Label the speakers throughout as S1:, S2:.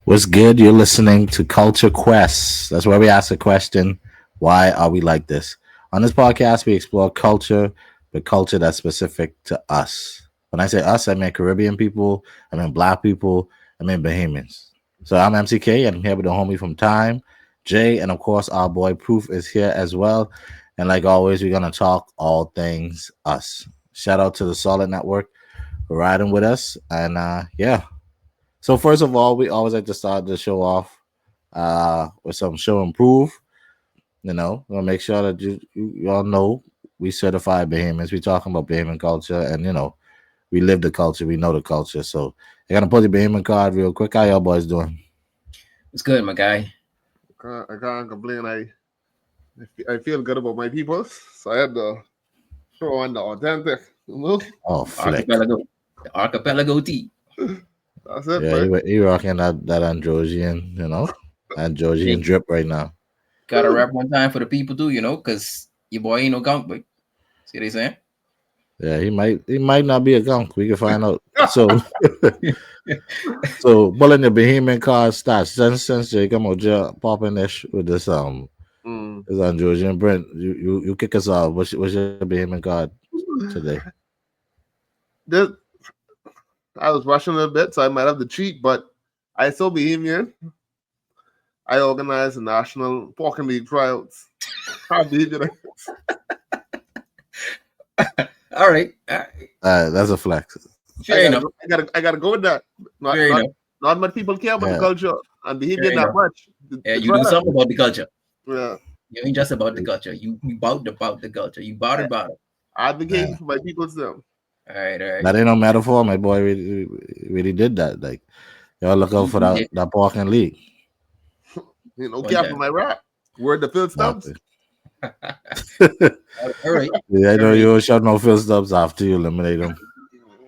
S1: What's good? You're listening to Culture Quest. That's where we ask the question, why are we like this? On this podcast, we explore culture, but culture that's specific to us. When I say us, I mean Caribbean people, I mean Black people, I mean Bahamians. So I'm MCK, and I'm here with the homie from Time, Jay, and of course, our boy Proof is here as well. And like always, we're going to talk all things us. Shout out to the Solid Network for riding with us. And yeah, so first of all, we always like to start the show off with some show and prove. We'll make sure that you all know we certified Bahamians. We talking about Bahamian culture, and we live the culture, we know the culture. So I gotta pull the Bahamian card real quick. How y'all boys doing?
S2: It's good, my guy.
S3: I can't complain. I feel good about my people, so I had to throw on the authentic.
S1: Oh, flick.
S2: The archipelago tea.
S3: That's it,
S1: Yeah,
S3: man.
S1: he rocking that Androsian, Androsian drip right now.
S2: Gotta rap one time for the people too, because your boy ain't no gunk, boy. See what they saying?
S1: Yeah, he might not be a gunk. We can find out. So so pulling the Bahamian card starts since Jay come out popping this with this this Androsian Brent. You kick us off. What's your Bahamian card today?
S3: This, I was rushing a bit, so I might have to cheat, but I still Bahamian. I organized the National Pork and League tryouts. How Bahamian?
S2: All right.
S1: That's a flex.
S2: Fair enough.
S3: I gotta go with that. Not much people care about the culture, and Bahamian not much.
S2: You do something about the culture.
S3: Yeah.
S2: You ain't just about the culture. You about the culture. You about it.
S3: Advocating for my people's them.
S2: All right.
S1: That ain't no metaphor. My boy really did that. Like, y'all look out for that Pork and League.
S3: Care for my rap. Word the Phil Stubbs.
S2: All right.
S1: Yeah, I know you don't shut no Phil Stubbs after you eliminate them.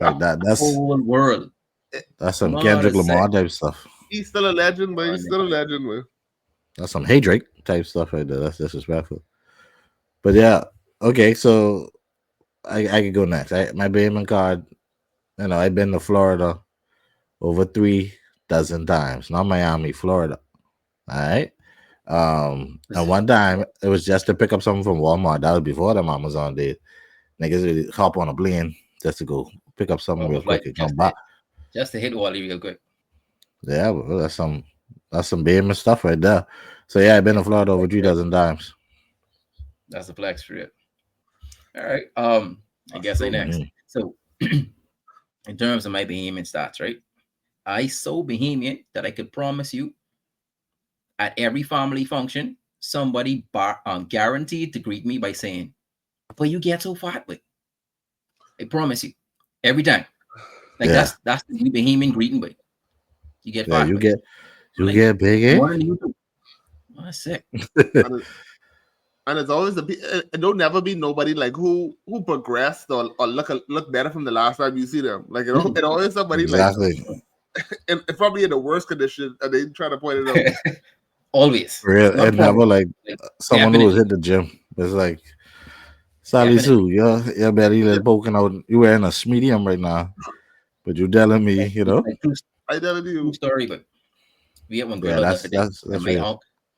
S1: Like that. That's
S2: whole world.
S1: That's some Kendrick Lamar type stuff.
S3: He's still a legend, but he's still a legend, man.
S1: That's some Hey Drake type stuff right there. That's disrespectful. But yeah, okay, so I could go next. My Bahamian card, I've been to Florida over 3 dozen times. Not Miami, Florida. All right. And one time it was just to pick up something from Walmart. That was before the Amazon days. Niggas would hop on a plane just to go pick up something real quick and come back.
S2: Just to hit Wally real quick.
S1: Yeah, well, that's some Bahamian stuff right there. So yeah, I've been to Florida over 3 dozen times.
S2: That's a flex for it. All right. I guess I next. So in terms of my Bahamian stats, right? I so Bahamian that I could promise you at every family function, somebody guaranteed to greet me by saying, "But you get so fat, but I promise you, every time." Like that's the new Bahamian greeting, but you get fat.
S1: You get big, eh?
S2: I'm sick.
S3: And it's always it don't never be nobody like who progressed or look better from the last time you see them. Like it always somebody
S1: exactly.
S3: and probably in the worst condition, and they try to point it out.
S2: Always.
S1: Real, and never like someone who was hit the gym. It's like, Sally Sue, your belly is poking out. You wearing a medium right now, but you telling me,
S3: I telling you.
S2: True story, but we had one girl.
S1: That's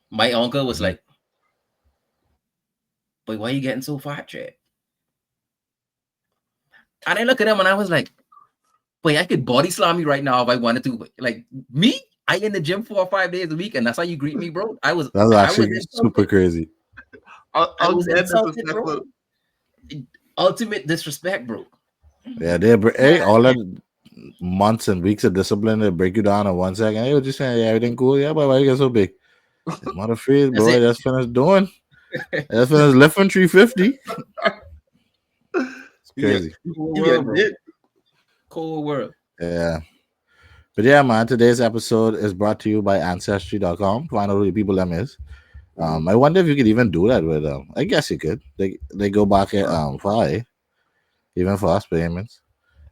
S2: my uncle was like, "But why are you getting so fat, Chad?" And I look at him and I was like, "Boy, I could body slam you right now if I wanted to. Like me, I in the gym 4 or 5 days a week, and that's how you greet me, bro."
S1: That's actually super crazy.
S3: I was disrespectful.
S2: Ultimate disrespect, bro.
S1: Yeah, all that months and weeks of discipline to break you down in 1 second. Hey, what you saying? Yeah, everything cool? Yeah, but why you get so big? Mother freeze, boy. That's finished doing. That's finished lifting 350. It's crazy.
S2: Cool world.
S1: Yeah. But yeah, man, today's episode is brought to you by Ancestry.com. Find out who the people them is. I wonder if you could even do that with them. I guess you could. They go back at far, even for us payments.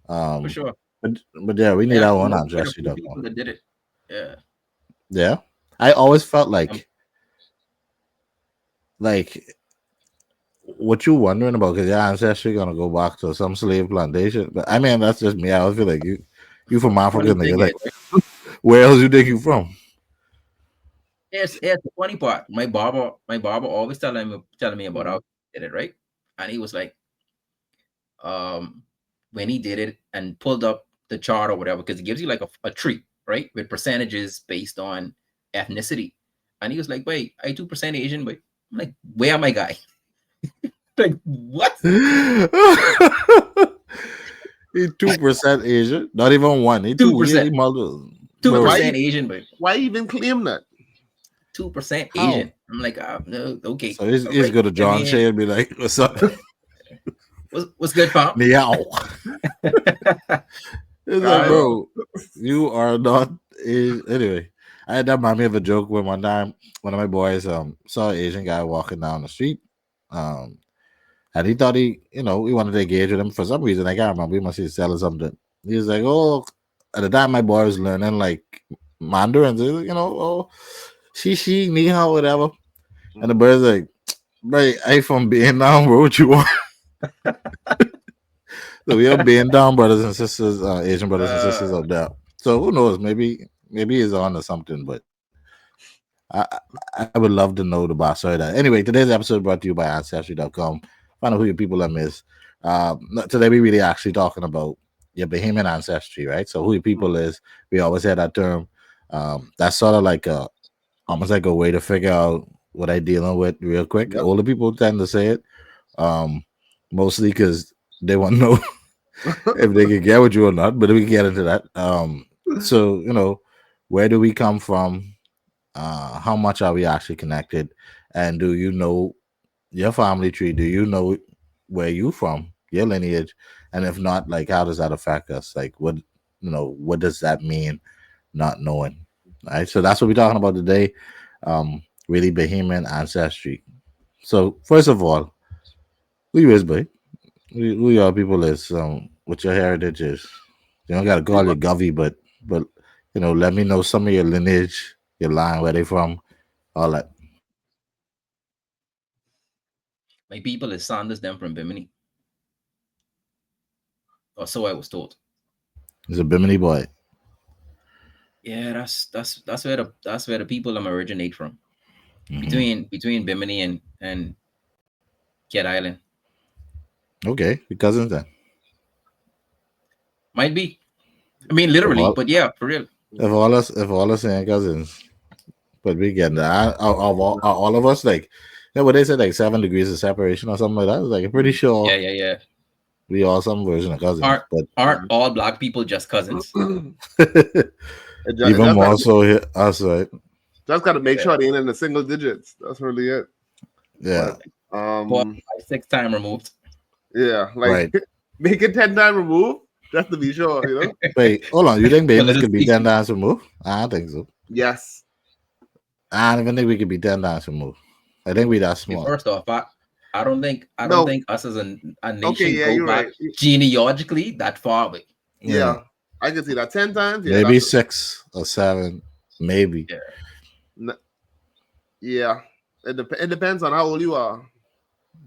S2: For sure.
S1: But yeah, we need our own Ancestry.com.
S2: People that did it. Yeah.
S1: Yeah. I always felt like what you wondering about, because your ancestry gonna go back to some slave plantation. But I mean, that's just me. I always feel like you from Africa, nigga. Like, where else you think you from?
S2: Here's the funny part. My barber always telling me about how he did it, right? And he was like, um, when he did it and pulled up the chart or whatever, because it gives you like a tree, right, with percentages based on ethnicity. And he was like, "Wait, I 2% Asian, but I'm like, where am I, guy? Like, what?
S1: He 2% Asian, not even one. He
S2: Two
S1: two. He
S2: percent,
S1: multiple.
S2: two
S1: Bro,
S3: Why?
S2: percent Asian, but
S3: Why even claim that?
S2: 2%
S1: how?
S2: Asian." I'm like, no, okay,
S1: So he's,
S2: all
S1: he's
S2: right.
S1: go to
S2: I
S1: John
S2: mean,
S1: Shea and be like, "What's up,
S2: what's good, fam?
S1: meow?" It's like,
S3: Guys,
S1: bro, you are not. Anyway, I had that remind me of a joke when one time one of my boys saw an Asian guy walking down the street, um, and he thought he wanted to engage with him for some reason. I can't remember. He must be selling something. He was like, "Oh," at the time my boy was learning like Mandarin, so he was like, "Oh, she ni hao, whatever." And the boy's like, "Right, I from Vietnam, bro. What you want?" So we are being down, brothers and sisters, Asian brothers and sisters
S2: uh,
S1: out there. So who knows? Maybe he's on to something, but I I would love to know the backstory of that. Anyway, today's episode brought to you by Ancestry.com. Find out who your people are is. Today we really actually talking about your Bahamian ancestry, right? So who your people is. We always had that term. That's sort of like almost like a way to figure out what I dealing with real quick.
S3: yep.
S1: Older people tend to say it, um, mostly because they want to know if they can get with you or not, but we can get into that. So where do we come from? How much are we actually connected? And do you know your family tree? Do you know where you from, your lineage? And if not, like how does that affect us? Like what does that mean? Not knowing. Right. So that's what we're talking about today. Really Bahamian ancestry. So first of all, who you is, boy? Who your people is? What your heritage is? You don't gotta call you Govy, but let me know some of your lineage, your line, where they from, all that.
S2: my people is Sanders them from Bimini, or so I was told.
S1: He's a Bimini boy.
S2: Yeah, that's where the people originate from.
S1: Hmm.
S2: Between Bimini and Cat Island.
S1: Okay, your cousins then.
S2: Might be. I mean,
S1: If
S2: literally,
S1: all
S2: but yeah, for real.
S1: if all us saying cousins, but we get that. All of us like, what they said like 7 degrees of separation or something like that. I was like, I'm pretty sure
S2: Yeah.
S1: we all some version of cousins,
S2: Aren't
S1: but
S2: aren't all black people just cousins?
S1: even
S3: Just
S1: more
S3: gotta,
S1: so here, us, right?
S3: just gotta make
S2: Yeah.
S3: sure they ain't in the single digits. That's really it.
S1: Yeah,
S3: But
S2: But 6 time removed.
S3: yeah, like
S1: right.
S3: make it 10 times removed just to be sure.
S1: Wait, hold on. You think
S2: A
S1: babies
S2: little
S1: could be
S2: sneaky.
S1: 10 times removed? I don't think so.
S3: Yes.
S1: I don't even think we could be 10 times removed. I think we that
S2: Okay,
S1: smart.
S2: first off, I don't
S3: No.
S2: think us as a
S3: Okay.
S2: nation
S3: Yeah,
S2: go
S3: you're
S2: back
S3: right.
S2: genealogically that far away.
S1: Yeah,
S3: Yeah, I can see that 10 times. Yeah,
S1: maybe
S3: that's
S1: 6 or 7, maybe.
S2: Yeah.
S3: n- yeah. It depends on how old you are.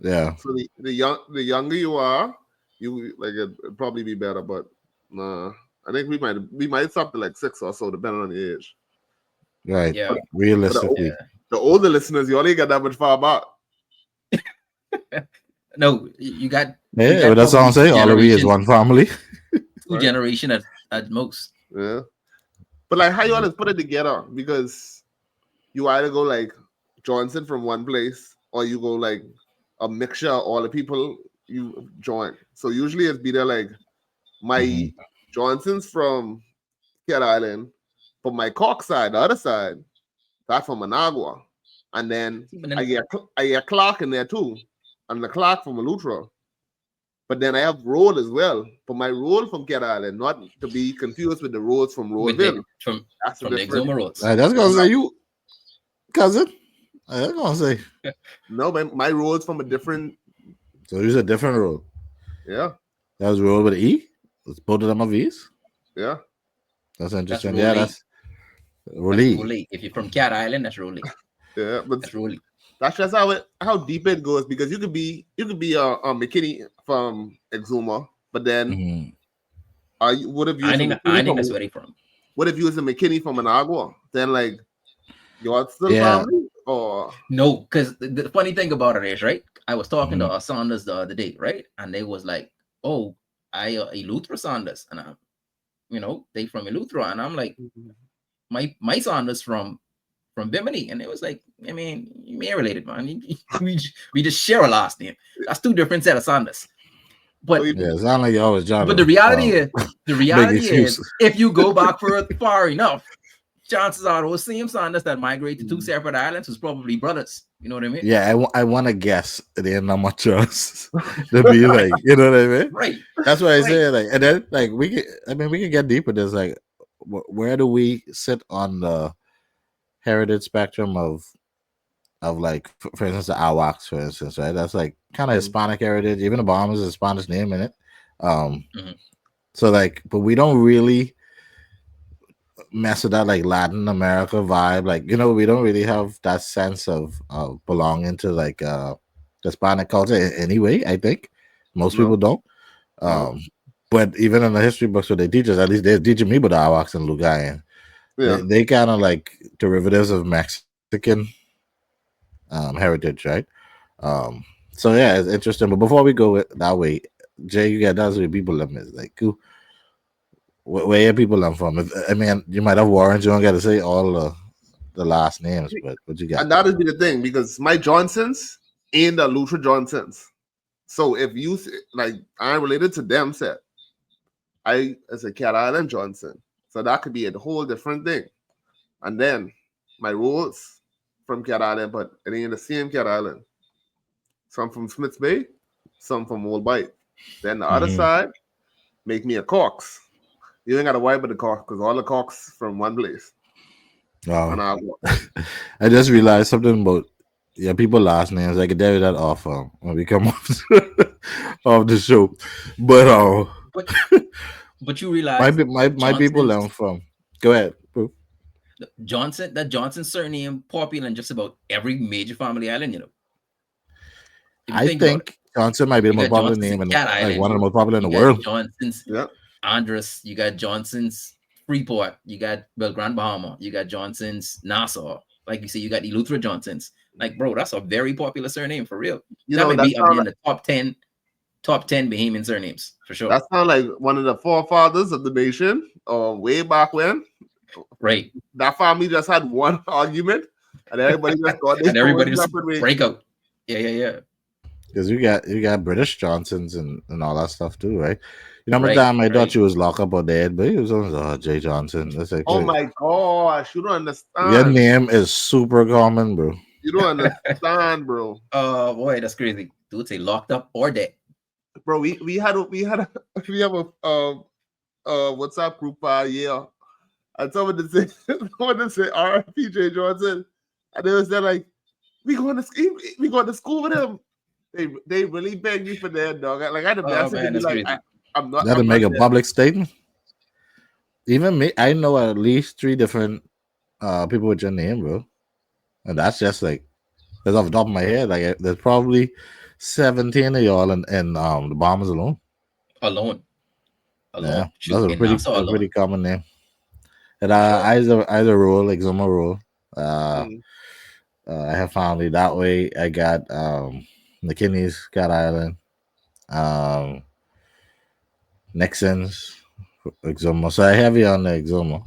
S1: Yeah,
S3: So the younger you are, you like it'd probably be better. But nah, I think we might stop to like 6 or so, depending on the age.
S1: right.
S2: Yeah.
S3: But
S1: Realistically,
S3: the older listeners, you only got that much far back.
S2: No, you got
S1: yeah. But that's all I'm
S2: probably
S1: saying. All of we is one family.
S2: two
S3: Right?
S2: generation at most.
S3: Yeah. But like, how you always put it together? Because you either go like Johnson from one place, or you go like a mixture of all the people you join. So usually it's be there like
S1: Hmm.
S3: my Johnson's from Cat Island, but my Cork side, the other side, that's from Managua. And then
S2: See,
S3: I get Clark in there too. And the Clark from Malutra. But then I have Road as well. But my Road from Cat Island, not to be confused with the roads from
S2: with the
S3: Roadville. That's a
S2: from the
S3: different.
S2: Exuma roads.
S1: That's gonna say you cousin. That's gonna say.
S3: No, my road's from a different.
S1: So use a different road.
S3: Yeah,
S1: That was road with an E. Both of them are V's.
S3: yeah.
S1: That's
S2: That's
S1: interesting. Yeah,
S2: Rolly.
S1: that's
S2: That's
S1: Roli.
S2: Rolly. If you're from Cat Island, that's Rolly.
S3: Yeah, but
S2: That's Rolly.
S3: that's just how deep it goes, because you could be a McKinney from Exuma, but then
S1: Hmm.
S3: what if you
S2: I
S3: was a
S2: think I
S3: McKinney
S2: think
S3: from
S2: that's where they from.
S3: what if you was a McKinney from Managua? Then like You're still
S1: Yeah.
S3: family? Or
S2: No, because the funny thing about it is, right? I was talking
S1: Mhm.
S2: to Saunders the other day, right? And they was like, "Oh, I Eleuthera Saunders," and I'm, they from Eleuthera, and I'm like, my Saunders from Bimini, and it was like, I mean, you ain't related, man. We just share a last name. That's two different set of Saunders.
S3: so
S2: But
S3: you,
S1: Yeah, it sounds like you always trying
S2: but
S1: to
S2: the
S1: make
S2: reality
S1: excuse.
S2: is, if you go back far enough, chances are those same Saunders that migrate to two separate islands was probably brothers. You know what I mean?
S1: Yeah, I want to guess they ain't not much trust to be like, you know what I mean?
S2: Right.
S1: That's what I
S2: Right.
S1: say. Like, and then like we can get deeper. There's like, where do we sit on the heritage spectrum of like, for instance, the Awacs, for instance, right? That's like kind of Hispanic heritage. Even the Bahamas is a Spanish name in it.
S2: Mhm.
S1: So like, but we don't really mess with that like Latin America vibe. Like, we don't really have that sense of belonging to like Hispanic culture anyway. I think most people
S3: no,
S1: don't.
S3: no,
S1: But even in the history books, what they teach us, at least they're teaching me about the Awacs and Lugayan.
S3: yeah.
S1: They kind of like derivatives of Mexican heritage, right? Um, so yeah, it's interesting. But before we go that way, Jay, you got that's where people live is like, where are people I'm from? I mean, you might have warrants. You don't got to say all the last names, but what you got?
S3: And that would be the thing because my Johnsons ain't the Luther Johnsons. So if you like, I'm related to them, said I as a Cat Island Johnson. So that could be a whole different thing. And then my rules from Cat Island, but it ain't the same Cat Island. Some from Smiths Bay, some from Old Bite. Then the other side make me a Cox. You ain't got to worry about the Cox because all the Cox from one place.
S1: Oh,
S3: And
S1: I just realized something about people last names. I could tell you that off when we come off of the show, but
S2: But you realize
S1: my people
S2: Johnson's
S1: learn from. Go ahead, bro.
S2: Johnson surname popular in just about every major family island. If you
S1: I
S2: think about it,
S1: think Johnson might be the
S2: you
S1: most
S2: got
S1: popular
S2: Johnson's
S1: name
S2: in
S1: in
S2: Cat
S1: like one
S2: Island,
S1: of the most popular in
S2: you
S1: the
S2: got
S1: world.
S2: Johnson's
S3: yeah.
S2: Andros, you got Johnson's Freeport, you got Grand Bahama, you got Johnson's Nassau. Like you say, you got Eleuthera Johnson's. Like, bro, that's a very popular surname for real.
S3: You
S2: That
S3: know,
S2: might be up there in the top 10 Bahamian surnames for sure.
S3: that sounds like one of the forefathers of the nation, or way back when.
S2: Right.
S3: That family just had one argument, and everybody just got
S2: And everybody
S3: this
S2: just break out. Yeah.
S1: Because you got British Johnsons and all that stuff too, right? You know how much
S2: Right.
S1: time I thought
S2: Right.
S1: she was locked up or dead, but he was on Jay Johnson. That's like,
S3: Oh
S1: wait,
S3: my gosh, you don't
S1: your
S3: understand.
S1: name is super common, bro.
S3: You don't understand, bro.
S2: Oh boy, that's crazy. Dude say locked up or dead.
S3: Bro, we have a we have a WhatsApp group yeah. And someone to say RFPJ Johnson, and they was there like, we going to school with him. They really beg me for their dog. Like I had to
S2: Oh
S3: message
S2: man,
S3: and be
S2: that's
S3: like,
S2: crazy.
S3: I'm
S1: You had to
S3: I'm
S1: make
S3: not
S1: a
S3: there.
S1: public statement. Even me, I know at least 3 different people with your name, bro. And that's just like that's off the top of my head. Like there's probably 17 of y'all in the Bahamas alone.
S2: Alone.
S1: Yeah,
S2: Shoot,
S1: that's a
S2: in Nassau
S1: pretty
S2: alone.
S1: common name. And
S2: For sure.
S1: either role, like Zuma role.
S3: Mm.
S1: I have family that way. I got McKinney's, Cat Island, um, Nixon's, Exuma. So I have you on the Exuma.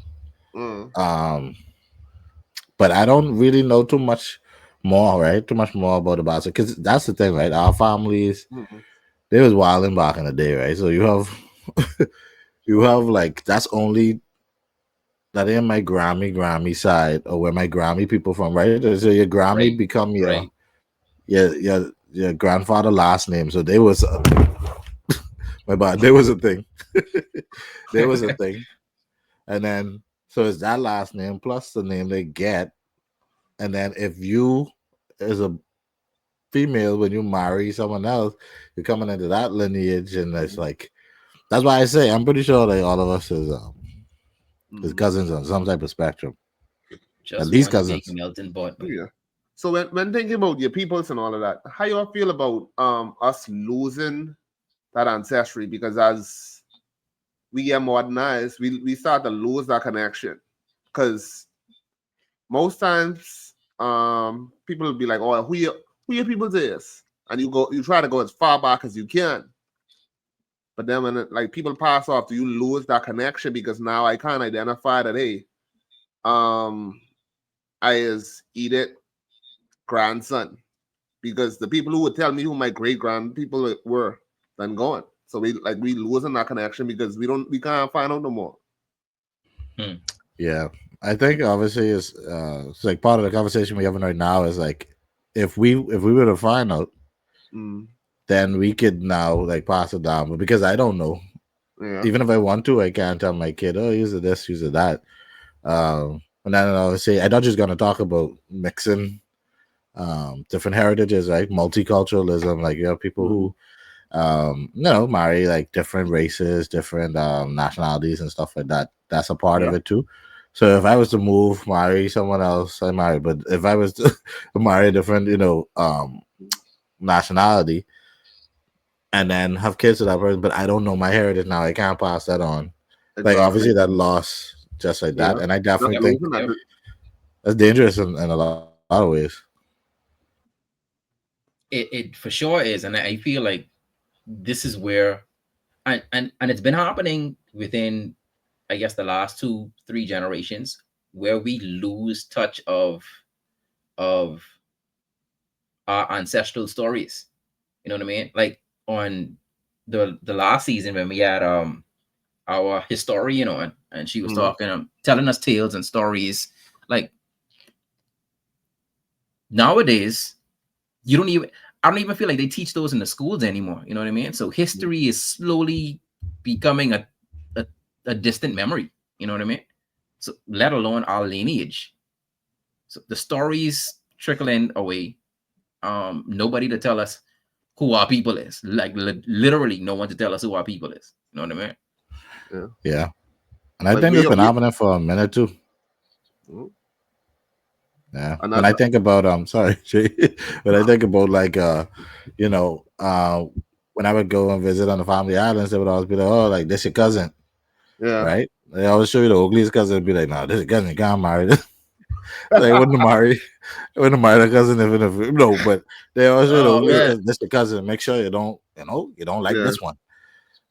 S3: Mm.
S1: Um, but I don't really know too much more, right? Too much more about the Basel because that's the thing, right? Our families
S3: Mm.
S1: they was wilding back in the day, right? So you have you have like that's only that ain't my Grammy side or where my Grammy people from, right? So your Grammy
S2: Right.
S1: become
S2: Right.
S1: your grandfather last name. So they was my bad. There was a thing. There was a thing, and then so it's that last name plus the name they get, and then if you as a female when you marry someone else, you're coming into that lineage, and it's like that's why I say I'm pretty sure like all of us is
S3: Mm.
S1: cousins on some type of spectrum, at
S2: Just
S1: least
S2: one big
S1: cousins.
S2: melting pot, man.
S3: Yeah. So when thinking about your peoples and all of that, how y'all feel about us losing that ancestry? Because as we get modernized, we start to lose that connection. Because most times, people will be like, "Oh, who your people is?" And you try to go as far back as you can. But then when like people pass off, you lose that connection because now I can't identify that, hey, um, I is Edith grandson, because the people who would tell me who my great grand people were then gone. So we losing that connection because we can't find out no more.
S1: Yeah, I think obviously it's like part of the conversation we're having right now is like if we were to find out,
S3: Mm,
S1: then we could now like pass it down. But because I don't know,
S3: yeah,
S1: even if I want to, I can't tell my kid, oh, use of this, use of that. And then obviously, I'm not just gonna talk about mixing different heritages, right? Multiculturalism, like you have people
S3: mm,
S1: who marry like different races, different nationalities and stuff like that. That's a part of
S3: yeah,
S1: it too. So if I was to move, marry someone else, I marry. But if I was to marry a different, nationality and then have kids with that person, but I don't know my heritage now, I can't pass that on. Like
S3: exactly.
S1: obviously that loss just like that.
S3: Yeah,
S1: And I
S3: just
S1: definitely
S2: Yep.
S1: think
S3: losing
S2: Yep.
S3: that.
S1: that's dangerous in a lot of ways.
S2: It for sure is, and I feel like this is where, and it's been happening within, I guess, the last 2-3 generations, where we lose touch of our ancestral stories. You know what I mean? Like on the last season when we had our historian on, and she was
S3: Mm,
S2: talking, telling us tales and stories. Like nowadays, you don't even I don't even feel like they teach those in the schools anymore. You know what I mean? So history is slowly becoming a, a distant memory. You know what I mean? So let alone our lineage. So the stories trickling away. Nobody to tell us who our people is. Like literally no one to tell us who our people is. You know what I mean?
S3: yeah,
S1: Yeah. And I
S3: like
S1: think it's been happening for a minute too.
S3: mm,
S1: Yeah. When I
S3: another.
S1: think about sorry, Jay, when I think about like you know, when I would go and visit on the family islands, they would always be like, oh, like this your cousin,
S3: Yeah,
S1: right? They always show you the Ogly's cousin and be like, no, this is cousin, you can't marry this. They wouldn't marry the cousin if no, but they always show you the
S2: Oh
S1: Ogly's
S2: man.
S1: cousin, this the cousin. Make sure you don't like
S3: yeah.
S1: this one.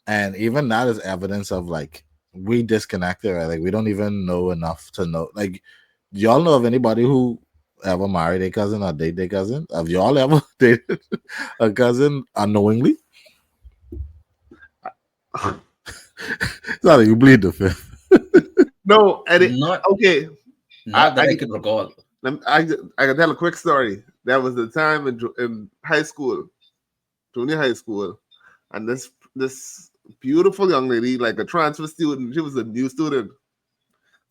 S1: And even that is evidence of like we disconnected, right? Like we don't even know enough to know. Like, do y'all know of anybody who ever married a cousin or date their cousin? Have y'all ever dated a cousin unknowingly? It's not like you bleed the fifth.
S3: No,
S2: Not
S3: okay.
S2: not
S3: I
S2: that I could recall.
S3: I can tell a quick story. There was a time in high school, junior high school, and this beautiful young lady, like a transfer student, she was a new student.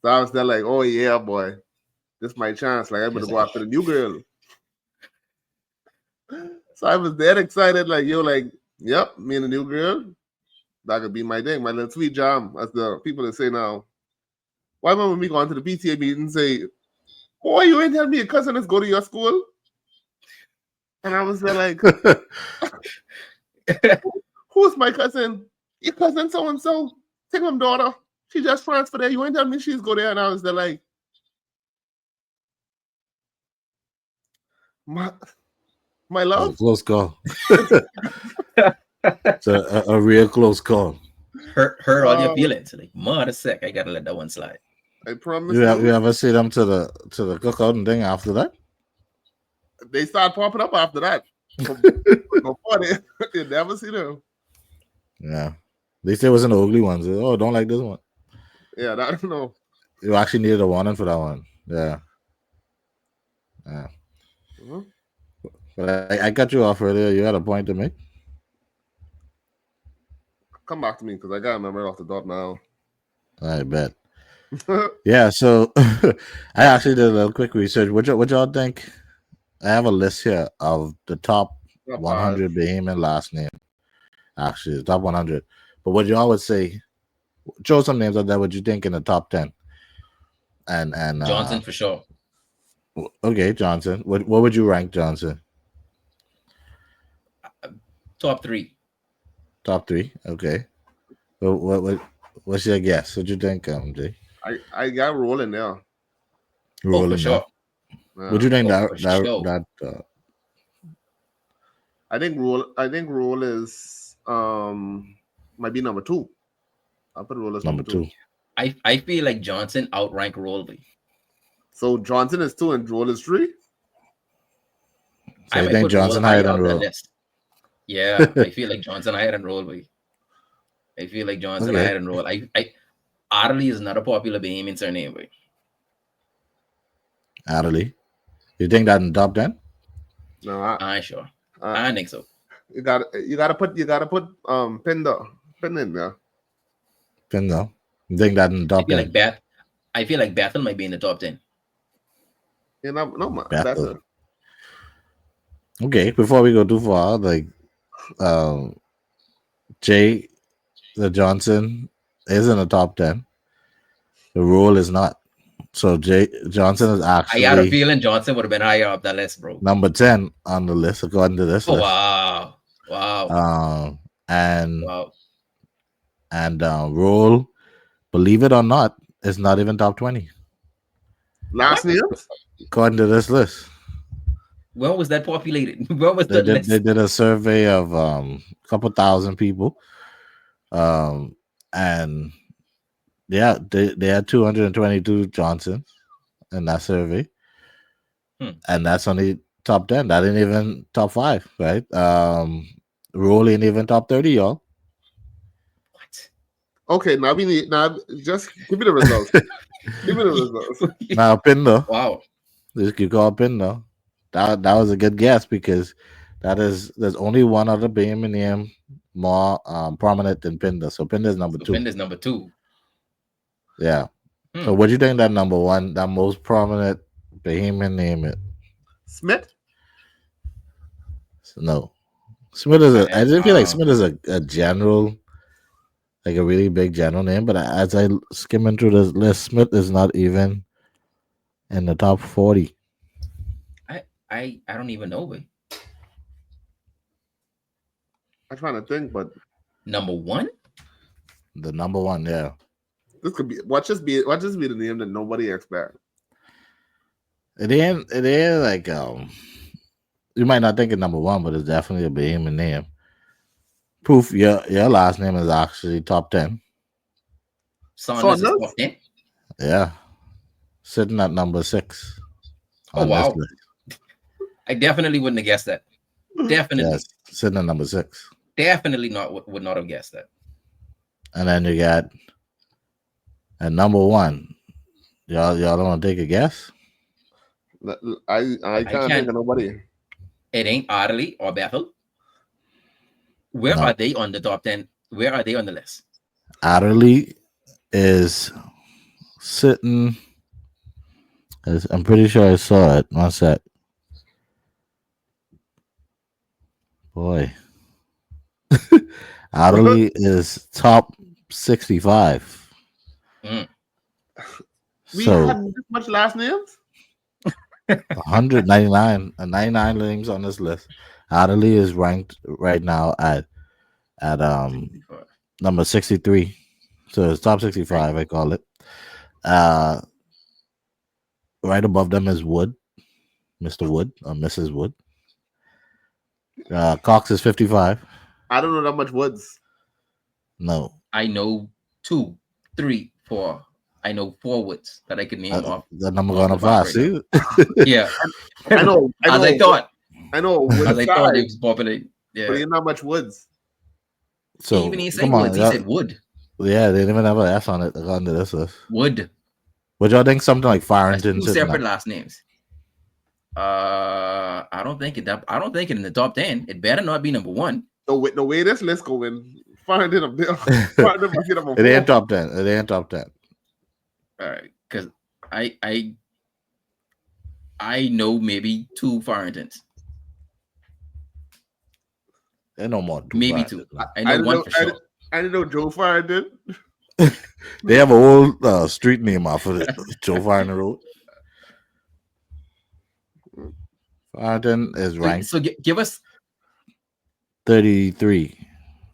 S3: So I was there like, oh yeah, boy, this is my chance. Like I'm gonna
S2: Just
S3: go
S2: like,
S3: after the new girl. So I was that excited, like yo, like, yep, me and the new girl, that could be my thing, my little sweet jam, as the people that say now. Why when we go on to the PTA meeting and say, boy, you ain't tell me your cousin is go to your school? And I was there like, who's my cousin? Your cousin so and so. Take him daughter. She just transferred there. You ain't tell me she's go there. And I was there like, my my
S1: That was a
S3: love.
S1: close call. It's a real close call.
S2: hurt all your
S3: Uh,
S2: feelings. Like, mother sec, I gotta let that one slide.
S3: I promise
S1: You
S3: you.
S1: ever see them to the cookout and thing after that?
S3: They start popping up after that. But before they, they never see them.
S1: Yeah. At least there was an ugly one. So, oh, don't like this one.
S3: Yeah, I don't know.
S1: You actually needed a warning for that one. Yeah. Yeah.
S3: Mhm.
S1: But I cut you off earlier. You had a point to make.
S3: Come back to me because I got to remember off the dot now.
S1: I bet. Yeah, so I actually did a little quick research. What y'all think? I have a list here of the top
S3: Not bad.
S1: 100 Bahamian last name. Actually, the top 100. But what y'all would say? Show some names of that. What you think in the top 10? And
S2: Johnson for sure.
S1: okay, Johnson. What would you rank Johnson?
S2: Top three.
S1: Top three. Okay. What's your guess? What you think, Jay?
S3: I got rolling now.
S2: Oh, for
S1: rolling
S2: sure.
S1: there. Would you think
S2: Oh, for sure.
S3: I think roll is might be number two. I'll put roll as
S1: number
S3: number two.
S1: two?
S2: I feel like Johnson outrank Rolby.
S3: So Johnson is two and roll is three.
S1: So
S2: I
S1: you
S2: might
S1: think
S2: put Roll
S1: Johnson higher
S2: higher
S1: than
S2: on the
S1: Roll?
S2: list. Yeah, I feel like Johnson higher than Rolby. I feel like Johnson
S1: Okay.
S2: higher than Roll. I Arley is not a popular Bahamian surname, boy.
S1: Adderley. You think that in top 10?
S3: No,
S2: I ain't sure.
S3: I
S2: I think so.
S3: you gotta put pin in there.
S1: Pin though. You think that in
S2: I
S1: top
S2: feel
S1: 10?
S2: like Beth. I feel like Bethel might be in the top 10.
S3: You know, no man,
S1: Bethel. Okay, before we go too far, like Jay the Johnson is in the top 10. The Roll is not. So Jay Johnson is
S2: I had a
S1: actually
S2: feeling Johnson would have been higher up that list, bro.
S1: number 10 on the list according to this
S2: Oh
S1: list.
S2: wow, wow,
S1: And
S2: wow.
S1: Roll, believe it or not, is not even top 20
S3: Last
S2: What?
S3: names?
S1: according to this list.
S2: When was that populated? When was
S1: They
S2: the
S1: did
S2: list?
S1: a survey of a couple thousand people. And yeah, they had 222 Johnsons in that survey. And that's only top 10. That ain't even top 5, right? Roll ain't even top 30, y'all.
S2: What?
S3: Okay, now we need just give me the results. Give me the results.
S1: Now pin though.
S2: Wow.
S1: Just you call pin though. That was a good guess because there's only one other Bahamian name more prominent than Pinda. So Pinda is number 2.
S2: Pinda's number 2.
S1: Yeah. So what do you think that number 1, that most prominent Bahamian name is?
S3: Smith?
S1: No. Smith is I didn't feel like Smith is a general, like a really big general name, but as I skimming through this list, Smith is not even in the top 40.
S2: I don't even know, boy.
S3: I'm trying to think, but
S2: number 1?
S1: The number 1, yeah.
S3: This could be watch this be the name that nobody expects.
S1: It ain't like you might not think it's number 1, but it's definitely a Bahamian name. Proof your last name is actually top 10.
S2: Saunders is top 10?
S1: Yeah. Sitting at number 6.
S2: Oh wow. I definitely wouldn't have guessed that. Definitely.
S1: Yes, sitting at number 6.
S2: Definitely would not have guessed that.
S1: And then you got at number 1. Y'all don't want to take a guess?
S3: I can't think of nobody.
S2: It ain't Arley or Bethel. Where are they on the top 10? Where are they on the list?
S1: Adderley is sitting. I'm pretty sure I saw it. One sec. Boy. Adderley is top 65.
S3: We had this much last names?
S1: 199 99 names on this list. Adderley is ranked right now at number 63. So it's top 65, I call it. Right above them is Wood, Mr. Wood or Mrs. Wood. Cox is 55.
S3: I don't know that much Woods.
S1: No.
S2: I know 2, 3, 4. I know 4 Woods that I could name off.
S1: The number going up fast, see?
S2: Yeah.
S3: I know.
S2: As I thought.
S3: I know.
S2: As I thought it was popular. Yeah.
S3: But you're not much Woods.
S1: So
S2: even he said Woods, he said Wood.
S1: Yeah, they didn't even have an S on it according to this list.
S2: Wood.
S1: Would y'all think something like Farrington?
S2: 2 separate last names. I don't think it in the top 10. It better not be number 1.
S3: The way this list going, Farrington up there.
S1: It ain't top 10. It ain't top 10.
S2: All right, because I know maybe 2 Farringtons.
S1: Ain't no more.
S2: Maybe 2. I know 1 for sure.
S3: I didn't know Joe Farrington.
S1: They have a whole street name off of it. Joe Farrington Road. Farrington is ranked.
S2: So give us
S1: 33.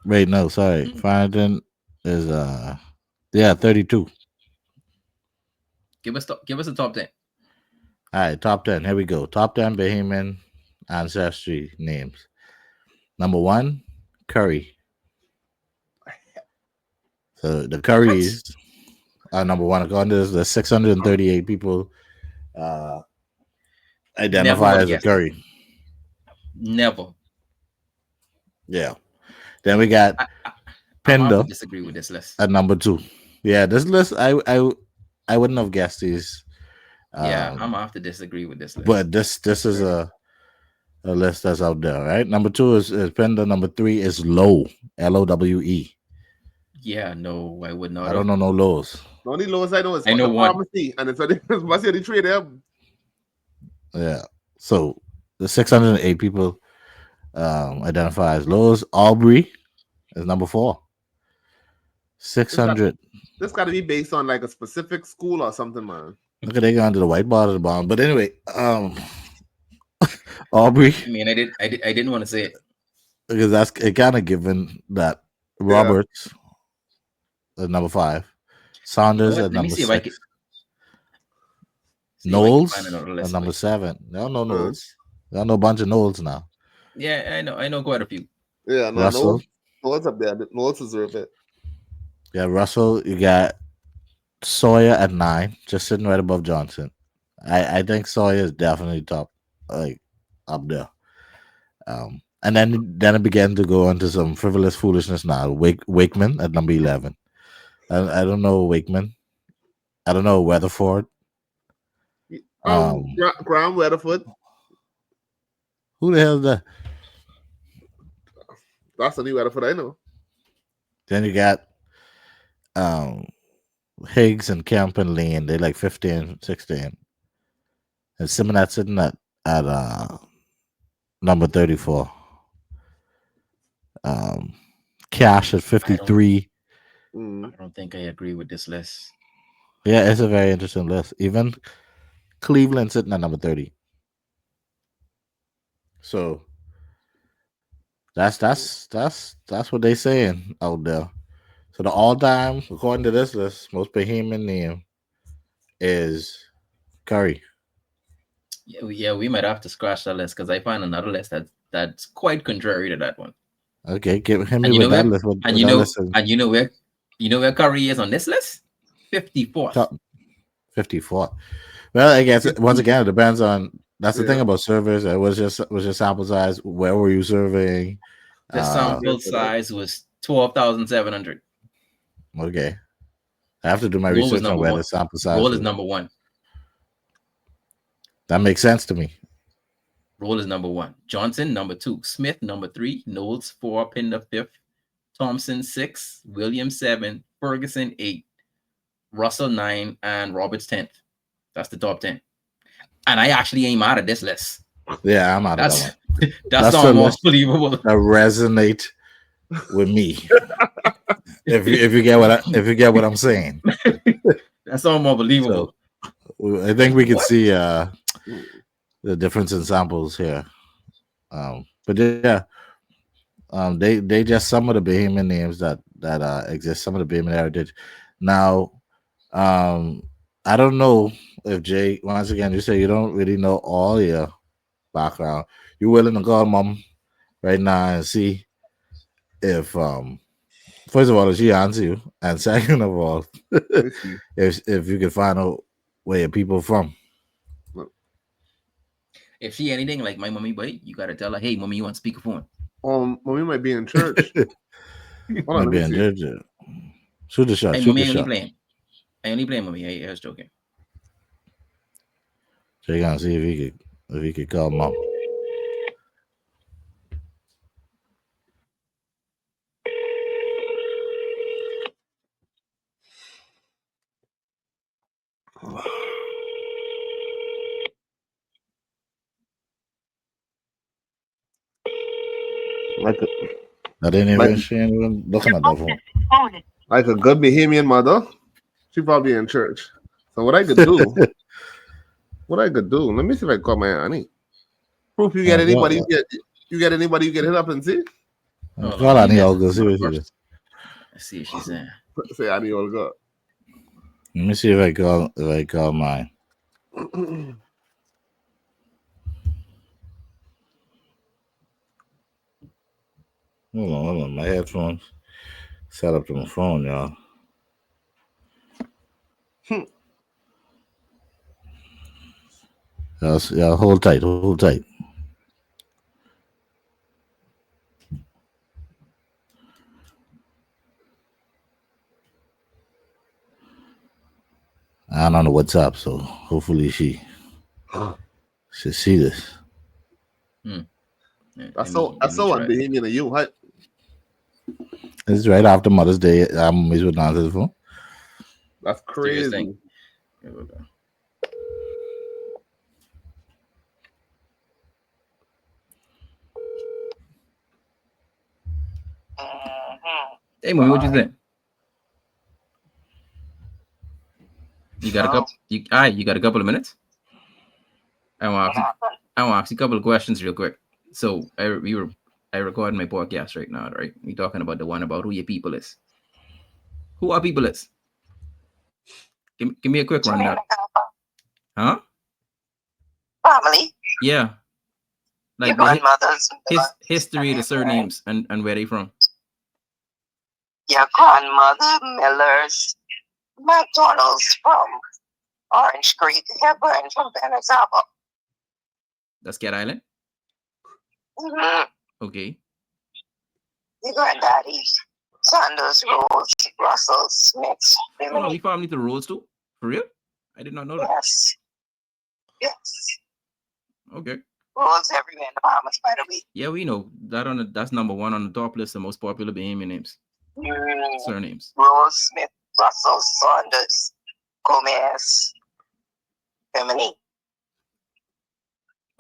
S1: Wait, no, sorry. Farrington is 32.
S2: Give us the top 10.
S1: All right, top 10. Here we go. Top 10 Bahamian ancestry names. Number 1, Curry. So the
S2: What?
S1: Currys are number 1. According to this, the 638 people uh,
S2: Never
S1: identify
S2: would have
S1: as a
S2: guessed it.
S1: Curry.
S2: Never.
S1: Yeah. Then we got
S2: I'm have to
S1: Pinder
S2: disagree with this list.
S1: at number 2. Yeah, this list I wouldn't have guessed these.
S2: Yeah, I'm
S1: Um,
S2: gonna have to disagree with this list.
S1: but this is a list that's out there, right? Number 2 is Pinder. Number 3 is Low, Lowe.
S2: Yeah, no, I would not
S1: I don't
S2: have.
S1: know no lows.
S3: The only lowest I know is
S2: I know
S3: the
S2: one.
S3: pharmacy, and it's it's must be the trade them.
S1: Yeah. So the 608 people identify as lows. Aubrey is number 4.
S3: This got
S1: 600.
S3: this got to be based on like a specific school or something, man.
S1: Look at they going to the white bar at the bottom. But anyway, Aubrey,
S2: I mean, I didn't want to say it.
S1: because that's it kind of given that
S3: Yeah.
S1: Roberts at number 5. Saunders
S2: What?
S1: at
S2: Let me
S1: number
S2: see if I
S1: 6.
S2: can. See if I can
S1: Knowles
S2: find another
S1: at
S2: list.
S1: number
S2: Wait.
S1: 7. They don't know Knowles. They don't know a bunch of Knowles now.
S2: Yeah, I know quite a few.
S3: Yeah, no,
S1: Russell.
S3: no, it's up there. No, it's deserve it.
S1: Yeah, Russell. You got Sawyer at 9, just sitting right above Johnson. I think Sawyer is definitely top, like up there. And then it began to go into some frivolous foolishness now. Wakeman at number 11. I don't know Wakeman. I don't know Weatherford.
S3: Graham Weatherford.
S1: Who the hell is that?
S3: That's the new Weatherford I know.
S1: Then you got Higgs and Kemp and Lane. They like 15, 16. And Simonette sitting at number 34. Cash at 53.
S2: I don't think I agree with this list.
S1: Yeah, it's a very interesting list. Even Cleveland sitting at number 30. So that's what they saying out there. So the all-time, according to this list, most Bahamian name is Curry.
S2: Yeah, we might have to scratch that list because I find another list that's quite contrary to that one.
S1: Okay, hit me
S2: And you
S1: with
S2: know
S1: that
S2: where,
S1: list.
S2: and you know where Curry is on this list? 54th.
S1: Top 54. Well, I guess once again it depends on. That's the thing about servers. It was your sample size. Where were you serving?
S2: The sample size was 12,700.
S1: Okay, I have to do my
S2: Roll was
S1: research on
S2: number
S1: where
S2: one.
S1: the sample size.
S2: Roll is
S1: was.
S2: number 1.
S1: That makes sense to me.
S2: Roll is number 1. Johnson number 2. Smith number 3. Knowles 4. Pinder 5th. Thompson 6. Williams 7. Ferguson 8. Russell 9. And Roberts 10th. That's the top 10. And I actually ain't mad at this list.
S1: Yeah, I'm out of that one.
S2: That's almost believable.
S1: That resonate with me. if you get what I'm saying.
S2: That's almost believable.
S1: So, I think we can see the difference in samples here. But yeah, they just some of the Bahamian names that exist, some of the Bahamian heritage. Now, I don't know if Jay, once again, you say you don't really know all your background. You willing to call mom right now and see if first of all, if she answer you, and second of all, if you can find out where your people from.
S2: If she anything like my mommy, boy, you gotta tell her, hey, mommy, you want speakerphone?
S3: Mommy might be in church.
S1: Might be in church. Shoot the shot.
S2: Hey,
S1: shoot
S2: mommy,
S1: the shot.
S2: I only blame mommy. I was joking.
S1: So you gonna see if he could call mom. I didn't even looking at that phone.
S3: Like a good Bahamian mother, she probably in church. So what I could do? Let me see if I call my auntie. Proof you get anybody you get anybody you get hit up and see.
S1: Call Annie Olga. See what she is.
S2: Let's see if she's in.
S3: Say Annie Olga.
S1: Let me see if I call mine. Hold on. My headphones set up to my phone, y'all. Y'all hold tight, hold tight. I don't know what's up, so hopefully she should see this.
S2: Hmm. Yeah,
S3: That's
S2: let me
S3: so
S2: try.
S3: unbehamian of you. Huh?
S1: This is right after Mother's Day. I'm always with answer the phone.
S3: That's
S2: Do your thing.
S3: crazy.
S2: Here we go. Hey, mommy, what you think? You got a couple. You got a couple of minutes. I want to ask you a couple of questions real quick. So I recording my podcast right now, right? We talking about the one about who your people is. Who our people is? Give me a quick rundown. Huh?
S4: Family.
S2: Yeah. Like
S4: your grandmothers.
S2: History, the surnames, and where they from.
S4: Your grandmother Miller's McDonald's from Orange Creek, Hepburn from Benazaba.
S2: That's Cat Island?
S4: Mm-hmm.
S2: Okay.
S4: Your granddaddy Sanders, Rose, Russell, Smith.
S2: Oh, no, we family to Rose too? For real? I did not know that.
S4: Yes. Yes.
S2: Okay.
S4: Rose everywhere in the Bahamas, by the way.
S2: Yeah, we know. That's number one on the top list of most popular Bahamian names. Surnames.
S4: Rose, Smith, Russell, Saunders, Gomez, Bimini.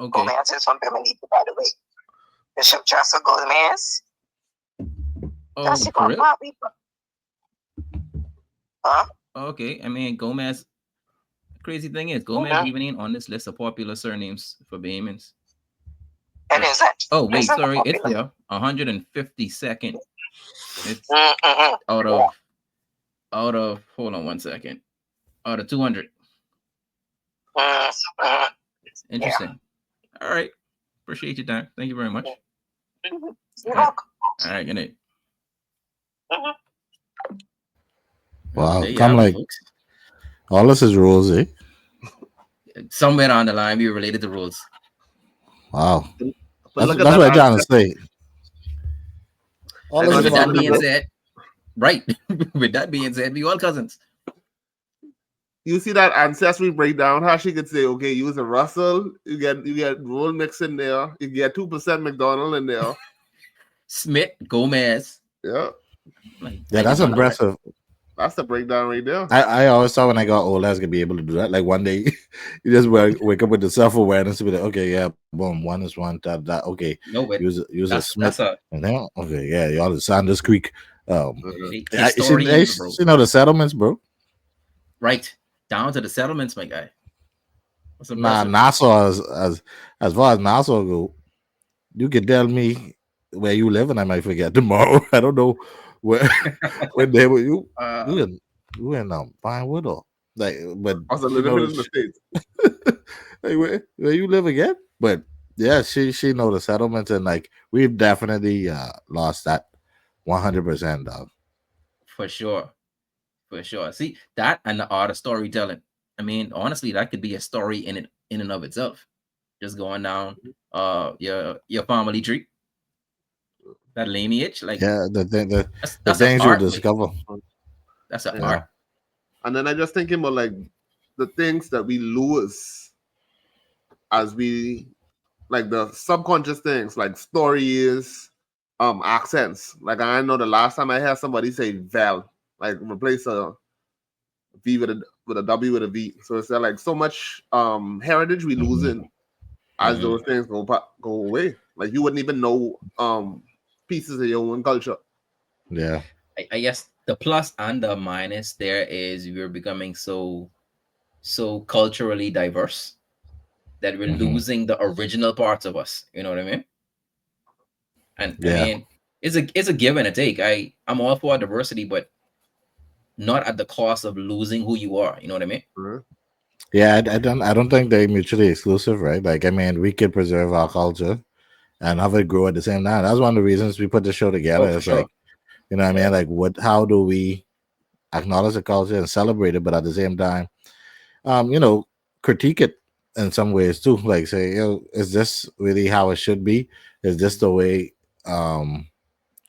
S2: Okay.
S4: Gomez is from Bimini, by the way. Bishop Jessa Gomez.
S2: Oh, for real?
S4: Huh?
S2: Okay. I mean, Gomez. Crazy thing is, Gomez even ain't on this list of popular surnames for Bahamians.
S4: It isn't.
S2: Oh, wait, sorry. It's there. 152nd. It's out of, hold on one second. Out of 200. Interesting. Yeah. All right. Appreciate your time. Thank you very much.
S4: You're welcome.
S2: All right, good night.
S1: Wow, come like all this is rules, eh?
S2: Somewhere down the line, we were related to rules.
S1: Wow, that's what I'm trying to say.
S2: All with that being said, right? With that being said, we all cousins.
S3: You see that ancestry breakdown? How she could say, okay, use a Russell, you get roll mix in there, you get 2% McDonald in there.
S2: Smith, Gomez.
S3: Yeah.
S1: Yeah, that's impressive.
S3: That's the breakdown right there.
S1: I always thought when I got old, I was gonna be able to do that. Like one day, you just wake up with the self awareness to be like, okay, yeah, boom, one is one, that okay.
S2: No, but
S1: use a Smith. And then, okay, yeah, y'all the Sanders Creek. You know the settlements, bro.
S2: Right down to the settlements, my guy.
S1: Nah, Nassau as far as Nassau go, you can tell me where you live, and I might forget tomorrow. I don't know where they were. You in Pinewood or like, but
S3: also living in the States.
S1: Like, where you live again? But yeah, she know the settlements, and like we've definitely lost that 100%, dog.
S2: For sure. See that and the art of storytelling. I mean, honestly, that could be a story in and of itself. Just going down your family tree, that lineage, like
S1: the
S2: that's
S1: things
S2: art,
S1: you discover.
S2: That's an art.
S3: And then I just thinking about like the things that we lose as we like the subconscious things, like stories, accents. Like I know the last time I heard somebody say "vel," like replace a V with a W with a V. So it's like so much heritage we losing as those things go away. Like you wouldn't even know pieces of your own culture.
S1: Yeah.
S2: I guess the plus and the minus there is we're becoming so culturally diverse that we're losing the original parts of us. You know what I mean? And I mean, it's a give and a take. I'm all for diversity, but not at the cost of losing who you are. You know what I mean?
S1: Yeah, I don't think they're mutually exclusive, right? Like, I mean, we could preserve our culture and have it grow at the same time. That's one of the reasons we put the show together.
S2: Oh, for
S1: It's
S2: sure.
S1: like, you know what I mean? Like, how do we acknowledge the culture and celebrate it, but at the same time, you know, critique it in some ways too. Like, say, is this really how it should be? Is this the way?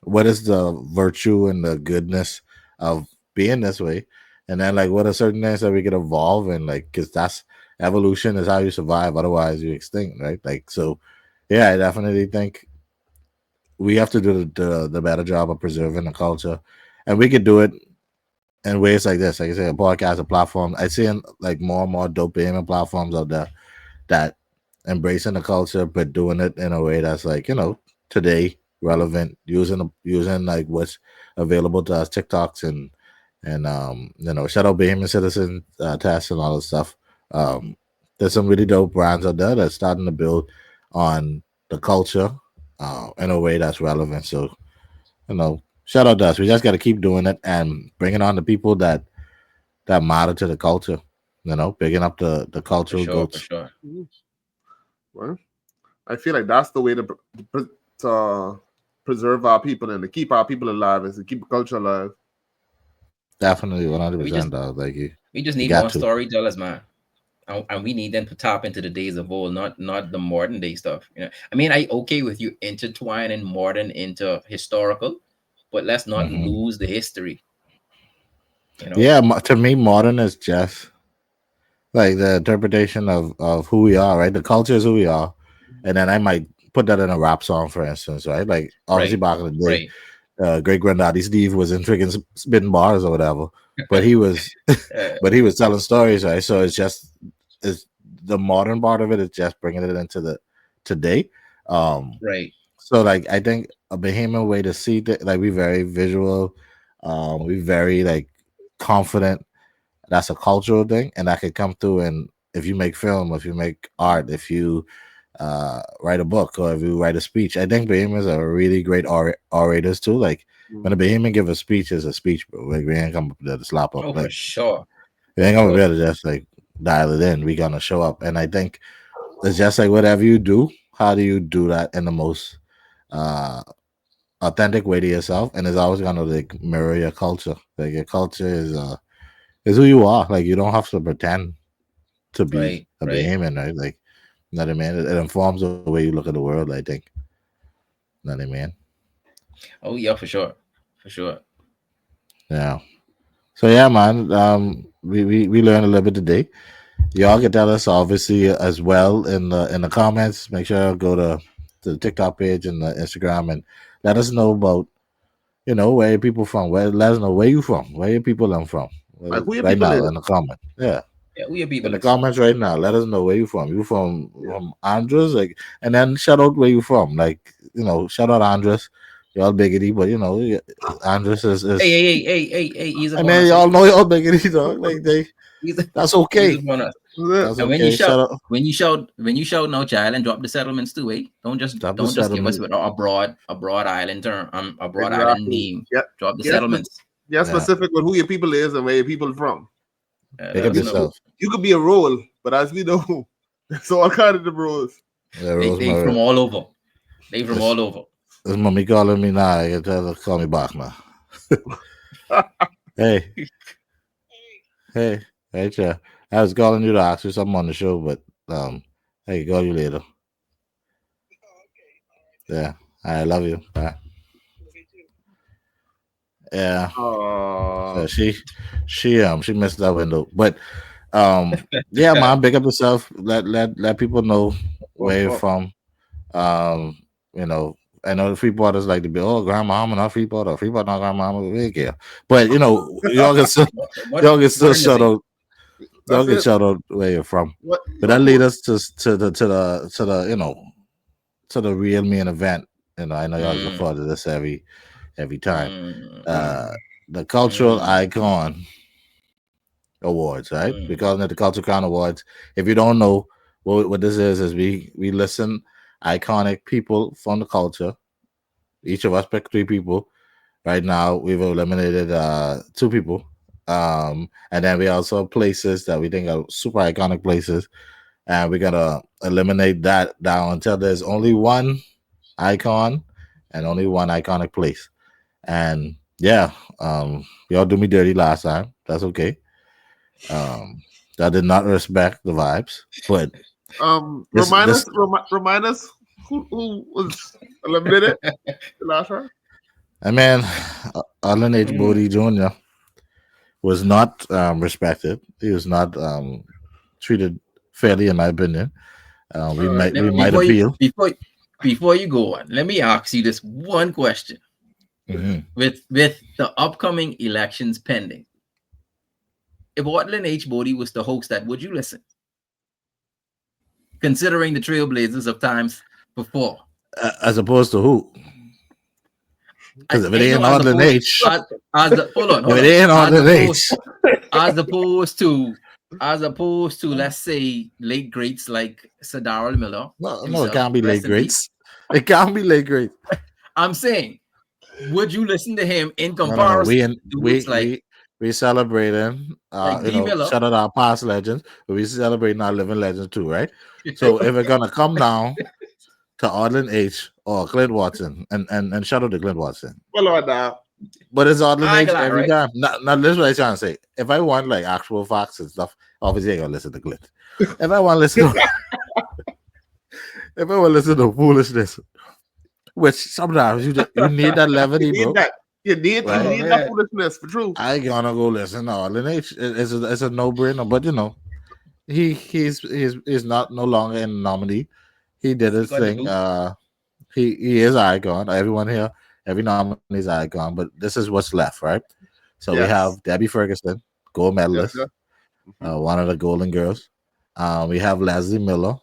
S1: What is the virtue and the goodness of being this way? And then, like, what are certain things that we could evolve and like, because that's evolution is how you survive. Otherwise, you extinct, right? Like, so, yeah, I definitely think we have to do the better job of preserving the culture, and we could do it in ways like this. Like I say, a podcast, a platform. I see like more and more dope payment platforms out there that embracing the culture, but doing it in a way that's like, today relevant, using like what's available to us, TikToks and shout out Bahamian Citizen tests and all this stuff. Um, there's some really dope brands out there that's starting to build on the culture in a way that's relevant. So, shout out to us. We just got to keep doing it and bringing on the people that matter to the culture. Picking up the
S2: For
S1: cultural
S2: sure, for
S1: goats.
S2: sure.
S3: Well, I feel like that's the way to preserve our people and to keep our people alive is to keep the culture alive.
S1: Definitely,
S2: We just
S1: 100%. Like
S2: we just
S1: you
S2: need
S1: got
S2: more
S1: to.
S2: storytellers, man. And we need them to tap into the days of old, not the modern day stuff. I mean, I okay with you intertwining modern into historical, but let's not
S1: Mhm.
S2: lose the history.
S1: Yeah, to me, modern is just like the interpretation of who we are, right? The culture is who we are, and then I might put that in a rap song, for instance, right? Like obviously
S2: Right,
S1: back in the day,
S2: right.
S1: great granddaddy Steve was in freaking spitting bars or whatever, but he was,
S2: Uh,
S1: but he was telling stories, right? So it's the modern part of it is just bringing it into the today. Um,
S2: right,
S1: so like I think a Bahamian way to see that, like we very visual, we very like confident. That's a cultural thing, and that could come through. And if you make film, if you make art, if you write a book, or if you write a speech, I think Bahamians are really great orators too. Like when a Bahamian give a speech, it's a speech, bro. Like we ain't come up there to slap up.
S2: oh, for
S1: Like
S2: sure,
S1: we
S2: for
S1: ain't gonna be
S2: sure.
S1: able to just like dial it in. We gonna show up, and I think it's just like whatever you do, how do you do that in the most uh authentic way to yourself? And it's always gonna like mirror your culture. Like your culture is who you are. Like you don't have to pretend to be
S2: Right,
S1: a
S2: right.
S1: Bahamian, right? Like, you know what I mean? It informs the way you look at the world, I think. You know what I mean?
S2: Oh yeah, for sure, for sure.
S1: Yeah. So yeah, man. We learned a little bit today. Y'all can tell us obviously as well in the comments. Make sure you go to the TikTok page and the Instagram and let us know about where your people from. Let us know where you from. Where your people are from.
S3: Like who your
S1: Right
S3: people
S1: now
S3: is.
S1: in the comment. Yeah.
S2: Yeah, we are
S1: In
S2: people
S1: the
S2: is.
S1: comments right now. Let us know where you from. You from
S3: Yeah.
S1: from Andres, like, and then shout out where you from. Like, shout out Andres. Y'all biggity, but Andres
S2: Hey,
S1: is.
S2: hey, hey, hey, hey, hey, ease
S1: I
S2: up on
S1: mean,
S2: us, hey.
S1: y'all know y'all biggity, dog. Like
S2: Ease,
S1: that's
S2: ease
S1: okay.
S2: up on us.
S3: Yeah.
S1: That's
S2: And when you
S1: okay.
S2: shout,
S1: Shout out.
S2: no child, and drop the settlements too, eh?
S1: Stop the
S2: Don't just give us
S1: settlement.
S2: with a broad island term, a broad island
S3: Exactly.
S2: name.
S3: Yeah.
S2: Drop the
S3: Yes,
S2: settlements.
S3: get
S1: Yeah.
S3: specific with who your people is and where your people from.
S1: Pick
S2: Let
S1: up
S2: us
S3: You,
S2: know.
S1: yourself.
S3: you could be a role, but as we know, it's all kind of the roles.
S1: Yeah,
S2: They
S1: Rosemary.
S2: from all over. They from
S1: This,
S2: all over.
S1: this mommy calling me now. I can tell her to call me back now. Hey, hey, hey, chair. I was calling you to ask you something on the show, but hey, call you later. Yeah, I love you. Bye. Yeah. So
S3: Uh,
S1: she missed that window. But yeah, man, big up yourself. Let people know where you're
S3: well,
S1: from. Um, you know, I know the Freeporters like to be, oh, Grandma, I'm not Freeport or Freeport not Grandma, we ain't care. But y'all can still
S2: What
S1: y'all can still
S2: modern is
S1: shout
S2: it?
S1: out y'all
S3: that's
S1: can
S3: it.
S1: shout out where you're from. But
S3: What
S1: that lead
S3: more?
S1: us to the to the real main event. I know y'all look
S2: Mm,
S1: forward to this every time.
S2: mm,
S1: Uh the cultural
S2: mm,
S1: icon awards, right?
S2: mm.
S1: We're calling it the Culture Crown Awards. If you don't know what this is we listen iconic people from the culture. Each of us pick three people. Right now, we've eliminated two people. And then we also have places that we think are super iconic places. And we're gonna eliminate that down until there's only one icon and only one iconic place. And yeah, y'all do me dirty last time. That's okay. Um, I did not respect the vibes, but this
S3: Remind
S1: this
S3: us, remind us who was eliminated the last round.
S1: I mean, Alan H.
S2: Mhm.
S1: Bodie Jr. was not respected. He was not treated fairly, in my opinion. We
S3: All right.
S1: might we
S2: Let-
S1: might
S2: Before you
S1: appeal.
S2: before before you go on, let me ask you this one question.
S1: Mhm.
S2: With the upcoming elections pending, if Ortland H. Bodie was the host that, would you listen? Considering the trailblazers of times before.
S1: As opposed to who? Because if it
S2: I
S1: ain't
S2: know as
S1: Auden
S2: opposed
S1: H,
S2: as the hold on,
S1: if
S2: hold
S1: it
S2: on.
S1: ain't Auden H,
S2: As opposed to let's say late greats like Sir Darrell Miller
S1: no, it
S2: himself,
S1: can't be late
S2: rest in peace.
S1: grades. It can't be late grades.
S2: I'm saying, would you listen to him in
S1: No.
S2: comparison to dudes
S1: We celebrating.
S2: like D Miller?
S1: Shout out our past legends, but we celebrating our living legends too, right? So if we're gonna come down to Auden H or Clint Watson, and shout out to Clint Watson.
S3: Well, on now.
S1: But it's Auden
S2: I ain't
S1: H
S2: gonna lie,
S1: every
S2: right?
S1: time. Not this is what I'm trying to say. If I want like actual facts and stuff, obviously I gotta listen to Clint. If I want to listen to if I want to listen to foolishness, which sometimes you need that
S3: You
S1: levity,
S3: need
S1: bro.
S3: that. You need
S1: Right?
S3: that
S2: Man.
S3: foolishness for true.
S1: I ain't gonna go listen to Arlen H. It's a no brainer, but he's not no longer in the nominee. He did
S2: He
S1: his
S2: got the
S1: thing.
S2: boot.
S1: He is an icon. Everyone here, every nominee is an icon. But this is what's left, right? So we have
S3: Yes.
S1: Debbie Ferguson, gold
S3: Yes,
S1: medalist,
S3: sir. Mhm.
S1: one of the Golden Girls. We have Leslie Miller,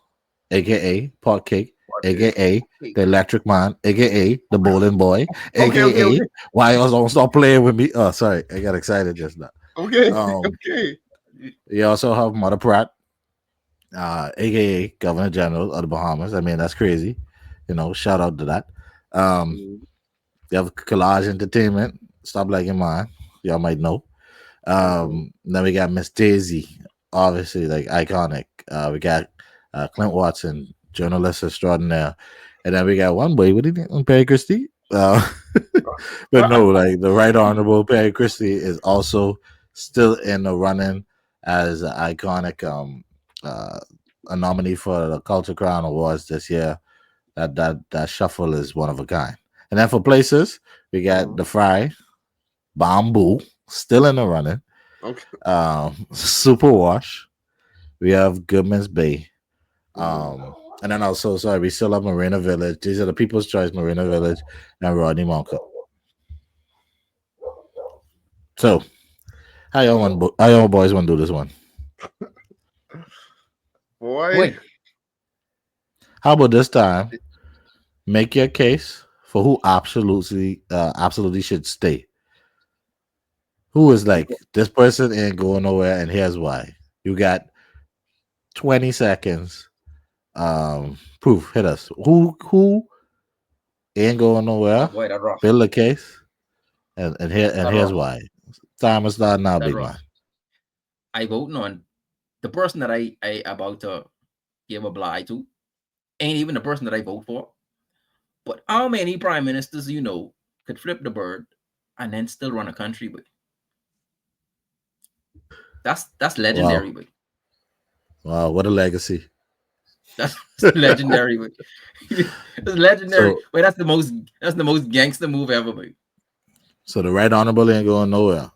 S1: aka Pot Cake,
S3: Okay.
S1: aka the Electric Man, aka the Bowling Boy,
S3: Okay, okay,
S1: aka why else don't stop playing with me? Oh, sorry, I got excited just now.
S3: okay,
S1: Um,
S3: okay.
S1: we also have Mother Pratt, aka Governor General of the Bahamas. I mean, that's crazy. Shout out to that. Um,
S3: Mhm.
S1: you have Collage Entertainment. Stop liking mine. Y'all might know.
S3: Mhm.
S1: Then we got Miss Daisy, obviously like iconic. We got Clint Watson, journalist extraordinaire, and then we got one boy. What do you think, Perry Christie? But no, like the Right Honorable Perry Christie is also still in the running as an iconic uh, a nominee for the Culture Crown Awards this year. That shuffle is one of a kind. And then for places, we got
S3: Mhm.
S1: the Fry, Bamboo, still in the running.
S3: Okay.
S1: Super Wash. We have Goodman's Bay.
S3: Mhm.
S1: And then also, sorry, we still have Marina Village. These are the People's Choice, Marina Village, and Rodney Monk. So, how y'all boys want to do this one?
S3: Boy.
S2: Wait,
S1: How about this time? Make your case for who absolutely should stay. Who is like this person ain't going nowhere, and here's why. You got 20 seconds. Proof. Hit us. Who ain't going
S2: oh
S1: nowhere?
S2: boy, that rough.
S1: Build a case, and
S2: That
S1: here's
S2: rough.
S1: why. Time is starting now,
S2: That
S1: big man.
S2: rough. I voting on the person that I about to give a blind to. Ain't even the person that I vote for. But how many prime ministers could flip the bird and then still run a country? But that's legendary.
S1: Wow,
S2: But
S1: wow, what a legacy.
S2: that's legendary. But that's legendary.
S1: So,
S2: Wait, that's the most gangster move ever. But
S1: so the right honorable ain't going nowhere.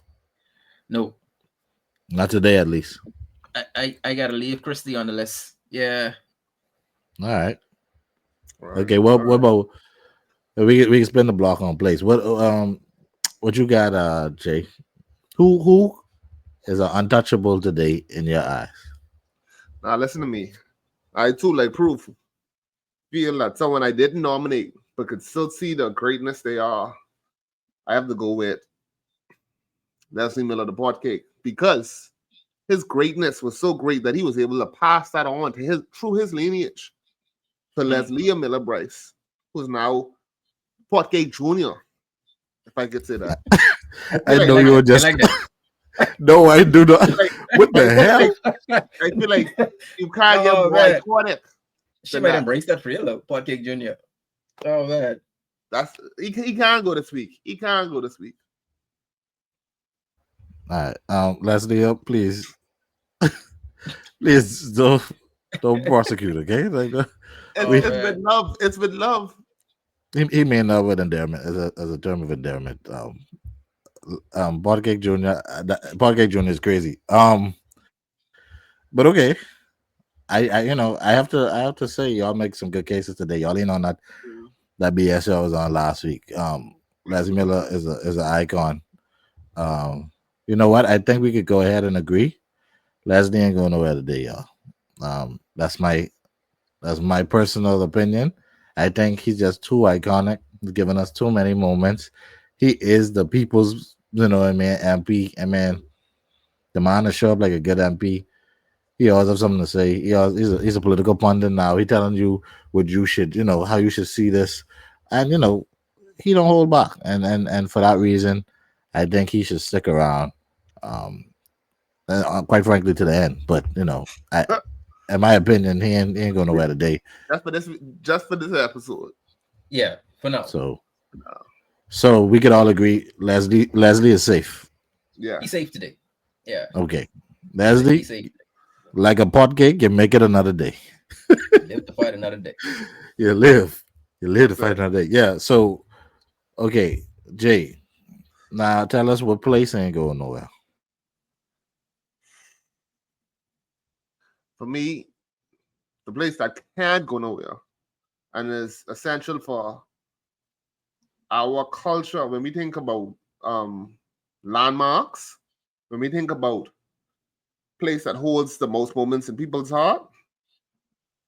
S2: no,
S1: Not today, at least.
S2: I gotta leave Christie on the list. Yeah.
S1: All right.
S3: All right.
S1: Okay.
S3: All
S1: What
S3: right.
S1: about we can spin the block on place. What you got, Jay? Who is an untouchable today in your eyes?
S3: Now listen to me. I too, like proof, feel that someone I didn't nominate but could still see the greatness they are. I have to go with Leslie Miller, the pot cake, because his greatness was so great that he was able to pass that on to his through his lineage to Leslie Miller Bryce, who's now pot cake junior, if I could say that. I
S1: I
S3: feel
S2: I
S3: like
S1: know
S2: like
S1: you were
S2: that. I
S1: just
S2: like that.
S1: no, I do not.
S3: like
S1: What the hell?
S3: I feel like you can't get
S2: Oh
S3: more
S2: man,
S3: iconic
S2: she
S3: than
S2: might
S3: that.
S2: embrace that for you, though. Podcast Junior. Oh man.
S3: That's he can't go this week. He can't go this week.
S1: All right. Leslie, please, please don't prosecute, okay? Like
S3: It's
S2: Oh
S3: with
S2: man.
S3: love. It's with love.
S1: he may know with endearment as a term of endearment. Bottlecake Junior, Bottlecake Junior is crazy. But okay, I have to say y'all make some good cases today. Y'all ain't on that BS show was on last week. Leslie Miller is an icon. Um, you know what? I think we could go ahead and agree. Leslie ain't going nowhere today, y'all. That's my personal opinion. I think he's just too iconic. He's given us too many moments. He is the people's, I mean, MP. I mean, the man to show up like a good MP. He always have something to say. He's a political pundit now. He telling you what you should, how you should see this, and he don't hold back. And for that reason, I think he should stick around. Um, quite frankly, to the end. But in my opinion, he ain't going nowhere today.
S3: Just for this episode.
S2: Yeah, for now.
S1: So we could all agree Leslie is safe.
S3: Yeah.
S2: He's safe today. Yeah.
S1: Okay. Leslie,
S2: He's safe.
S1: like a pot cake, you make it another day.
S2: Live to fight another day.
S1: You live. You live to fight another day. Yeah. So okay, Jay. Now tell us what place ain't going nowhere.
S3: For me, the place that can't go nowhere and is essential for our culture when we think about landmarks, when we think about place that holds the most moments in people's heart,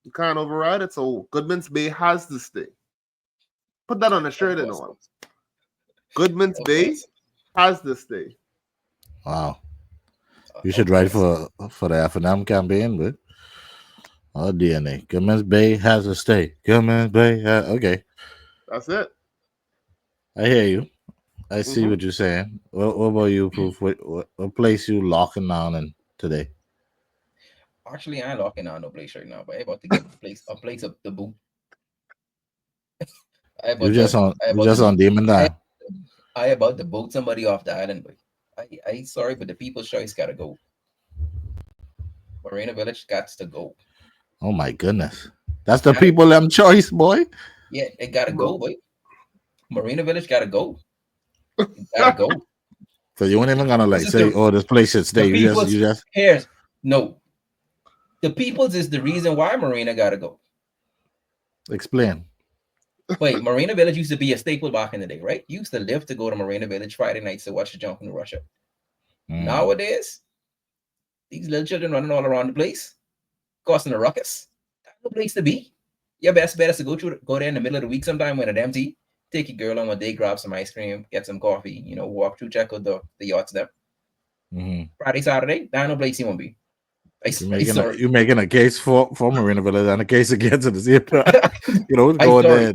S3: you can't override it. So Goodman's Bay has to stay. Put that on a shirt and all. Goodman's Bay has to stay.
S1: Wow. You should write for the F&M campaign, but DNA. Goodman's Bay has to stay. Goodman's Bay. Okay.
S3: That's it.
S1: I hear you. I see what you're saying. What about you, Proof? What place you locking down in today?
S2: Actually, I ain't locking down no place right now, but I about to give a place up the boot.
S1: You just on Demon Time.
S2: I about to boat somebody off the island, but I sorry, but the people's choice gotta go. Marina Village got to go.
S1: Oh my goodness. That's the people them choice, boy.
S2: Yeah, it gotta go, boy. Marina Village gotta go. It gotta go.
S1: So you ain't even gonna say, this place should stay. You just
S2: cares. No. The people's is the reason why Marina gotta go.
S1: Explain.
S2: Wait, Marina Village used to be a staple back in the day, right? You used to live to go to Marina Village Friday nights to watch the jump in Russia. Nowadays, these little children running all around the place, causing a ruckus. That's no place to be. Your best bet is to go there in the middle of the week sometime when it's empty. Take your girl on one day, grab some ice cream, get some coffee, walk through, check out the yachts there. Friday, Saturday, that's no place you won't be.
S1: You're making a case for Marina Village and a case against it. Go there,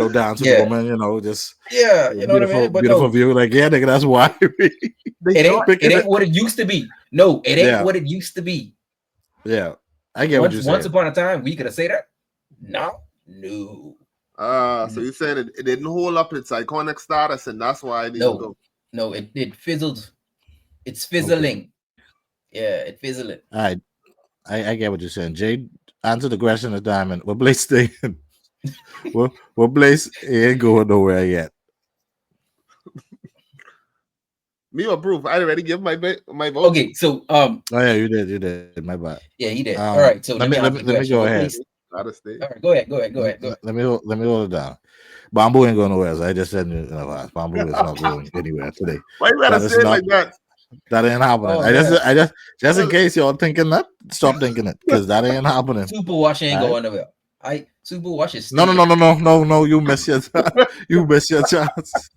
S1: dance with the woman, just
S2: what I mean. But
S1: beautiful view, like nigga, that's why.
S2: it ain't what it used to be. No, it ain't what it used to be.
S1: Yeah, I get what you're saying.
S2: Once upon a time, we could have said that. No.
S3: So you saying it didn't hold up its iconic status, and that's why it didn't go.
S2: No, it fizzled. It's fizzling. Okay. Yeah, it fizzling.
S1: All right. I get what you're saying. Jay, answer the question of Diamond. What place stay in? what place ain't going nowhere yet?
S3: Me or Proof? I already give my vote.
S2: Okay, so
S1: Oh yeah, you did. My bad.
S2: Yeah, he did. All right, so
S1: let me go ahead.
S2: All right, go ahead.
S1: Let me hold it down. Bamboo ain't going nowhere. So I just said Bamboo is not going anywhere today.
S3: Why you gotta say it like that?
S1: That ain't happening. I just in case y'all thinking that, stop thinking it, because that ain't happening.
S2: Superwash ain't going nowhere. Superwash is
S1: no. You miss your you miss your chance.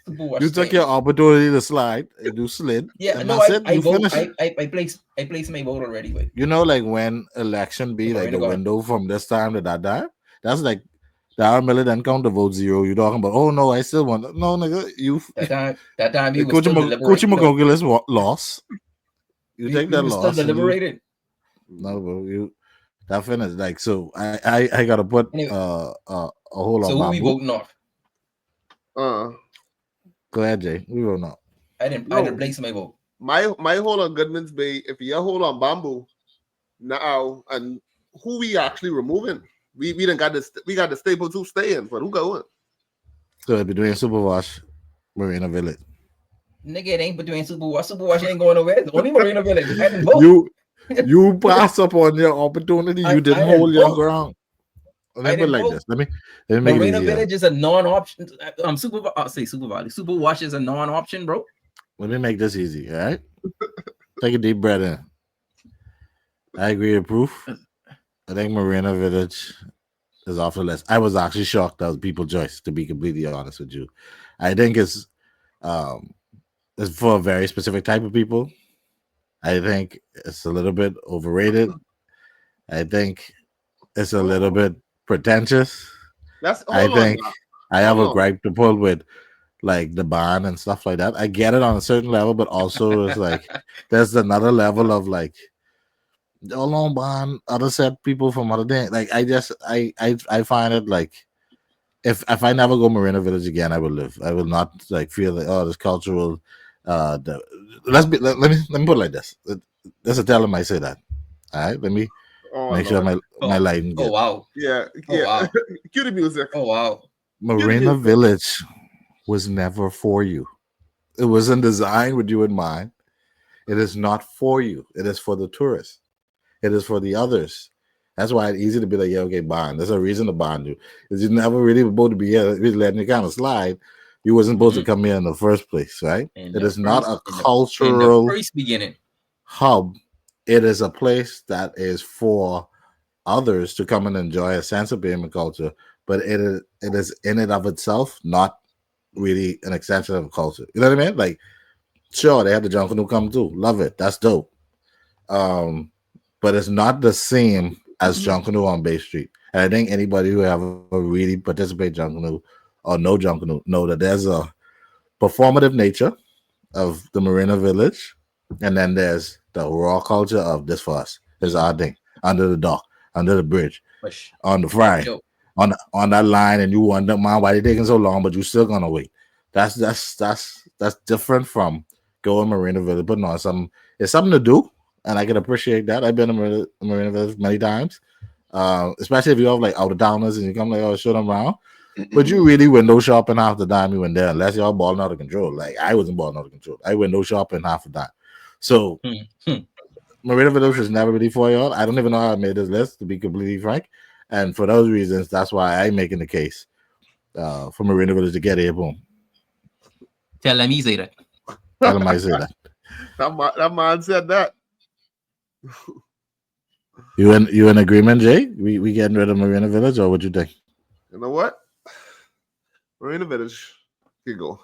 S1: You took your opportunity to slide. You slid.
S2: Yeah, no, I placed my vote already. But
S1: like when election be like the window from this time to that time. That's like Darren Miller didn't count the vote 0. You talking about? Oh no, I still want. No, nigga, you.
S2: That time you
S1: Coach McGoogle's loss. You take that loss.
S2: Still deliberated.
S1: No, bro, that finished. Like so, I gotta put hold
S2: So
S1: on,
S2: who we
S1: Bamboo.
S2: voting off?
S1: Go ahead, Jay. We will not.
S2: I didn't place my vote.
S3: My hold on Goodman's Bay. If you hold on Bamboo now, and who we actually removing? We done got this. We got the staple two staying, but who going?
S1: So it'd be doing Superwash, Marina Village.
S2: Nigga, it ain't between Superwash. Superwash ain't going nowhere. It's only Marina Village. I didn't vote.
S1: You pass up on your opportunity. You didn't hold your ground. Let me put it like this. Let me make
S2: Marina
S1: it easier.
S2: Village is a non-option. Superwash is a non-option, bro.
S1: Let me make this easy. All right. Take a deep breath in. I agree with proof. I think Marina Village is off the list. I was actually shocked that was people's choice, to be completely honest with you. I think it's for a very specific type of people. I think it's a little bit overrated. I think it's a little bit pretentious. I have a gripe to pull with like the band and stuff like that. I get it on a certain level, but also it's like there's another level of like alone band, other set people from other things. Like I find it like if I never go Marina Village again, I will live. I will not like feel like this cultural let me put it like this. There's a tell him I say that. All right, let me make sure my lighting good.
S3: Oh wow. Yeah. Oh, wow. Cue the music.
S2: Oh wow.
S1: Marina Village was never for you. It wasn't designed with you in mind. It is not for you. It is for the tourists. It is for the others. That's why it's easy to be like, yeah, okay, bond. There's a reason to bond you. Because you never really supposed to be here, really letting you kind of slide. You wasn't supposed to come here in the first place, right? It is not a cultural
S2: beginning
S1: hub. It is a place that is for others to come and enjoy a sense of Bahamian culture, but it is in and of itself not really an extension of culture. You know what I mean? Like, sure, they had the Junk Canoe come too. Love it. That's dope. But it's not the same as Junk Canoe on Bay Street. And I think anybody who ever really participate Junk Canoe or know Junk Canoe know that there's a performative nature of the Marina Village, and then there's the raw culture of this for us. There's our thing under the dock, under the bridge, on the fry, on that line, and you wonder, man, why they taking so long? But you still gonna wait. That's different from going Marina Village, putting on something. It's something to do, and I can appreciate that. I've been to Marina Village many times, especially if you have like out of towners and you come like, oh, show them around. But you really window shopping half the time you went there, unless y'all balling out of control. Like I wasn't balling out of control. I window shopping half the time. So Marina Village was never really for y'all. I don't even know how I made this list, to be completely frank. And for those reasons, that's why I'm making the case for Marina Village to get here. Boom.
S2: Tell them he say that.
S1: Tell him I say that.
S3: That man said that.
S1: You in agreement, Jay? We getting rid of Marina Village, or what you think?
S3: You know what? Marina Village. Here you go.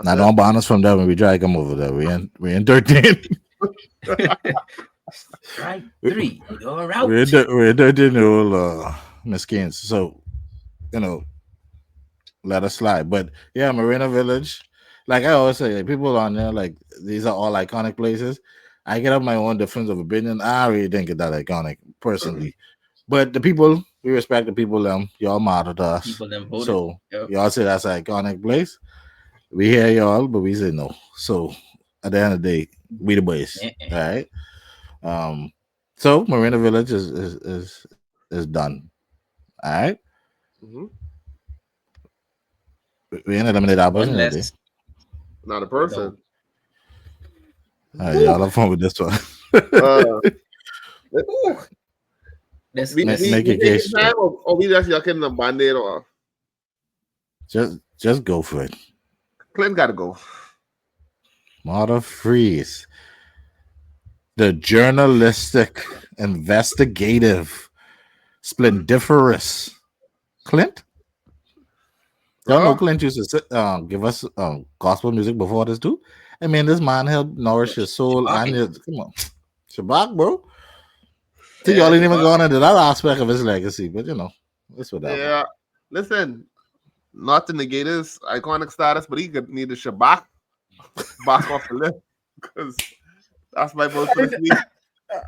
S1: Now don't ban us from there when we try to come over there. We in 13.
S2: Right, 3. You're out.
S1: We're in 13 old miskins. So, let us slide. But yeah, Marina Village. Like I always say, like, people on there, like these are all iconic places. I get up my own difference of opinion. I really think it's that iconic personally. But the people, we respect the people, y'all modeled us.
S2: People them voted.
S1: So y'all say that's an iconic place. We hear y'all, but we say no. So at the end of the day, we the boys. All right. So Marina Village is done. All right. We ain't eliminate our person.
S3: Not a person.
S1: All right, y'all have fun with this one. Make a case.
S3: Or we just yucking the band-aid off.
S1: Just go for it.
S3: Clint gotta go.
S1: Mother freeze. The journalistic, investigative, splendiferous Clint. Y'all know Clint used to give us gospel music before this too. I mean, this man helped nourish your soul and your, come on, Shabbat, bro. See, y'all ain't even gone into that aspect of his legacy, but it's whatever.
S3: Yeah, listen, not to negate his iconic status, but he could need a Shabbat back off the list because that's my vote for this week.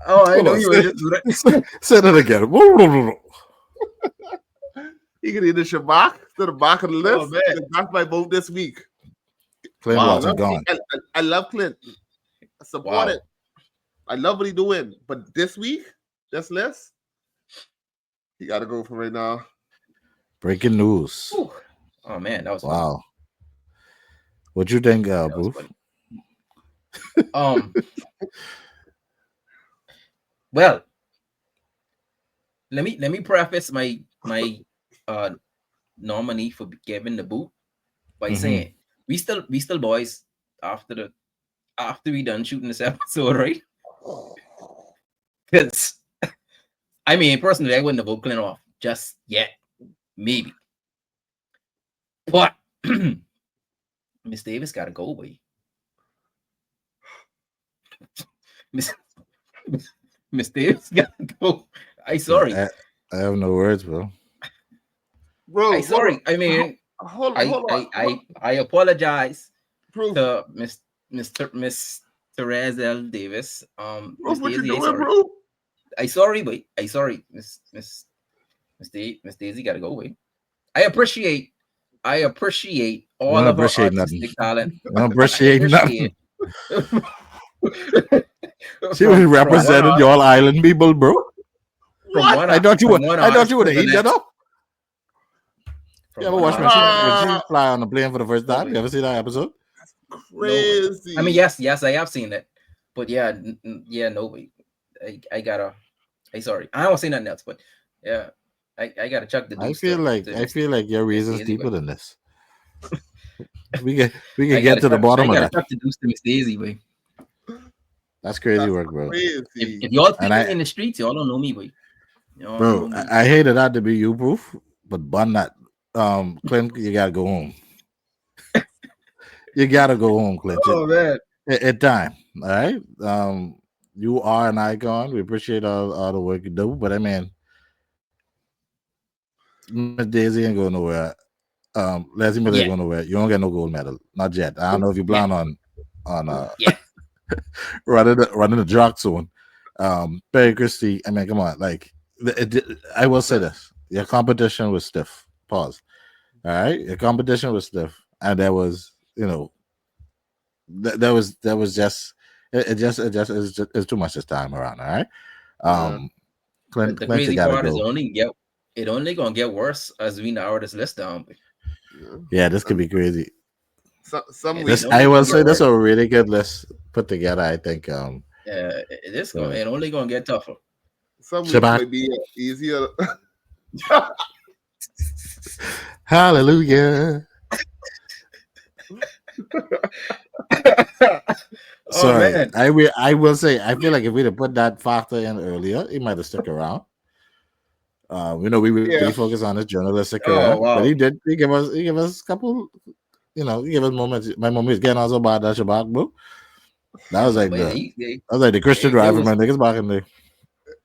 S2: Oh, I know you were just do that.
S1: Say that again.
S3: He can either Shabak to the back of the list.
S2: man.
S3: That's my vote this week.
S1: Clint
S2: Wow.
S1: Walton gone.
S3: I love Clint. I support
S2: Wow.
S3: it. I love what he's doing. But this week, this list, he got to go for right now.
S1: Breaking news.
S2: Whew. Oh man, that was fun.
S1: Wow. What you think,
S2: That was
S1: Bruce?
S2: fun. Well, let me preface my nominee for giving the boot by saying we still boys after we done shooting this episode, right? Because I mean, personally, I wouldn't have voted Clint off just yet, maybe. But Miss Davis got to go away. Miss Davis got to go. I sorry.
S1: I have no words, bro.
S3: Bro,
S2: I sorry. I mean,
S3: hold on.
S2: I apologize
S3: Proof.
S2: to Miss Therese L. Davis. Miss
S3: What you
S2: Daisy,
S3: doing,
S2: sorry.
S3: bro?
S2: I sorry, but I sorry, Miss Daisy got to go away. I appreciate all of our
S1: appreciate
S2: artistic
S1: nothing.
S2: talent.
S1: I don't appreciate nothing.
S2: it.
S1: She was representing y'all island people, bro. I thought you would have eaten that up. You ever watch when she fly on the plane for the first time? You ever see that episode?
S3: Crazy.
S2: I mean, yes, I have seen that, but yeah, nobody. I gotta. I sorry. I don't say nothing else, but yeah, I gotta chuck the.
S1: I feel like your reason's deeper than this. We can get to the bottom of that.
S2: I gotta chuck the deuce to Miss Daisy, boy.
S1: That's crazy work, bro.
S3: Crazy.
S2: If y'all see me in the streets, y'all don't know me, boy.
S1: Bro, I hated that to be you, Proof, but bun that. Clint, you gotta go home. You gotta go home, Clint.
S2: Oh man,
S1: at time. All right. You are an icon. We appreciate all the work you do, but I mean, Miss Daisy ain't going nowhere. Leslie Miller ain't going nowhere. You don't get no gold medal, not yet. I don't know if you plan on running the drug soon. Perry Christie. I mean, come on, like I will say this: your competition was stiff. Pause. All right, your competition was stiff, and there was, that was just it's too much this time around. All right. Clint,
S2: the crazy part
S1: go.
S2: is only gonna get worse as we narrow this list down.
S1: Yeah, this could be crazy.
S3: I
S1: will say this is a really good list put together. I think.
S2: It only gonna get tougher.
S3: Some weeks might be easier.
S1: Hallelujah. Sorry, man. I will say I feel like if we'd have put that factor in earlier, it might have stuck around. We really focus on his journalistic career, but he gave us a couple, he gave us moments. My mom is getting also about that Shabak, bro. That was like the Christian driver, man. Niggas back in there.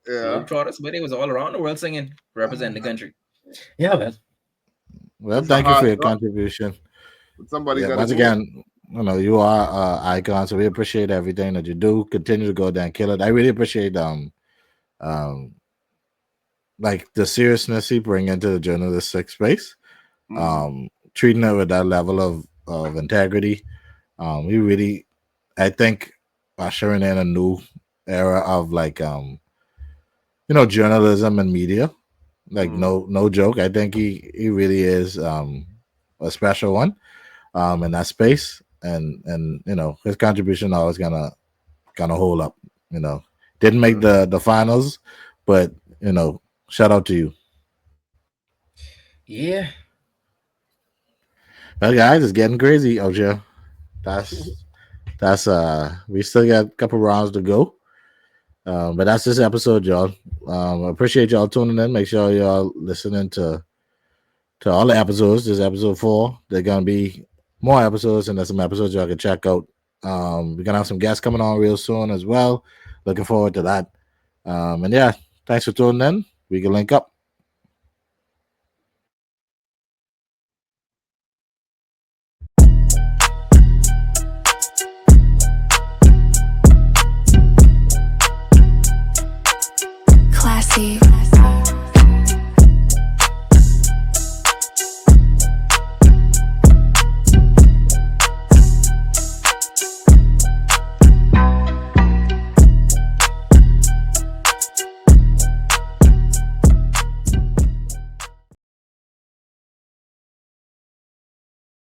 S3: Yeah,
S2: but it was all around the world singing, representing the country. Yeah, man.
S1: Well, thank you for your contribution.
S3: Somebody got
S1: once again, you are an icon, so we appreciate everything that you do. Continue to go there and kill it. I really appreciate like the seriousness he bring into the journalistic space, treating it with that level of integrity. We really, I think, ushering in a new era of like journalism and media. Like no joke. I think he really is a special one in that space, and his contribution always gonna hold up. Didn't make the finals, but shout out to you.
S2: Yeah.
S1: Well, guys, it's getting crazy out here. That's we still got a couple rounds to go. But that's this episode, y'all. I appreciate y'all tuning in. Make sure y'all listening to all the episodes. This is episode 4. There are gonna be more episodes, and there's some episodes y'all can check out. We're gonna have some guests coming on real soon as well. Looking forward to that. And yeah, thanks for tuning in. We can link up.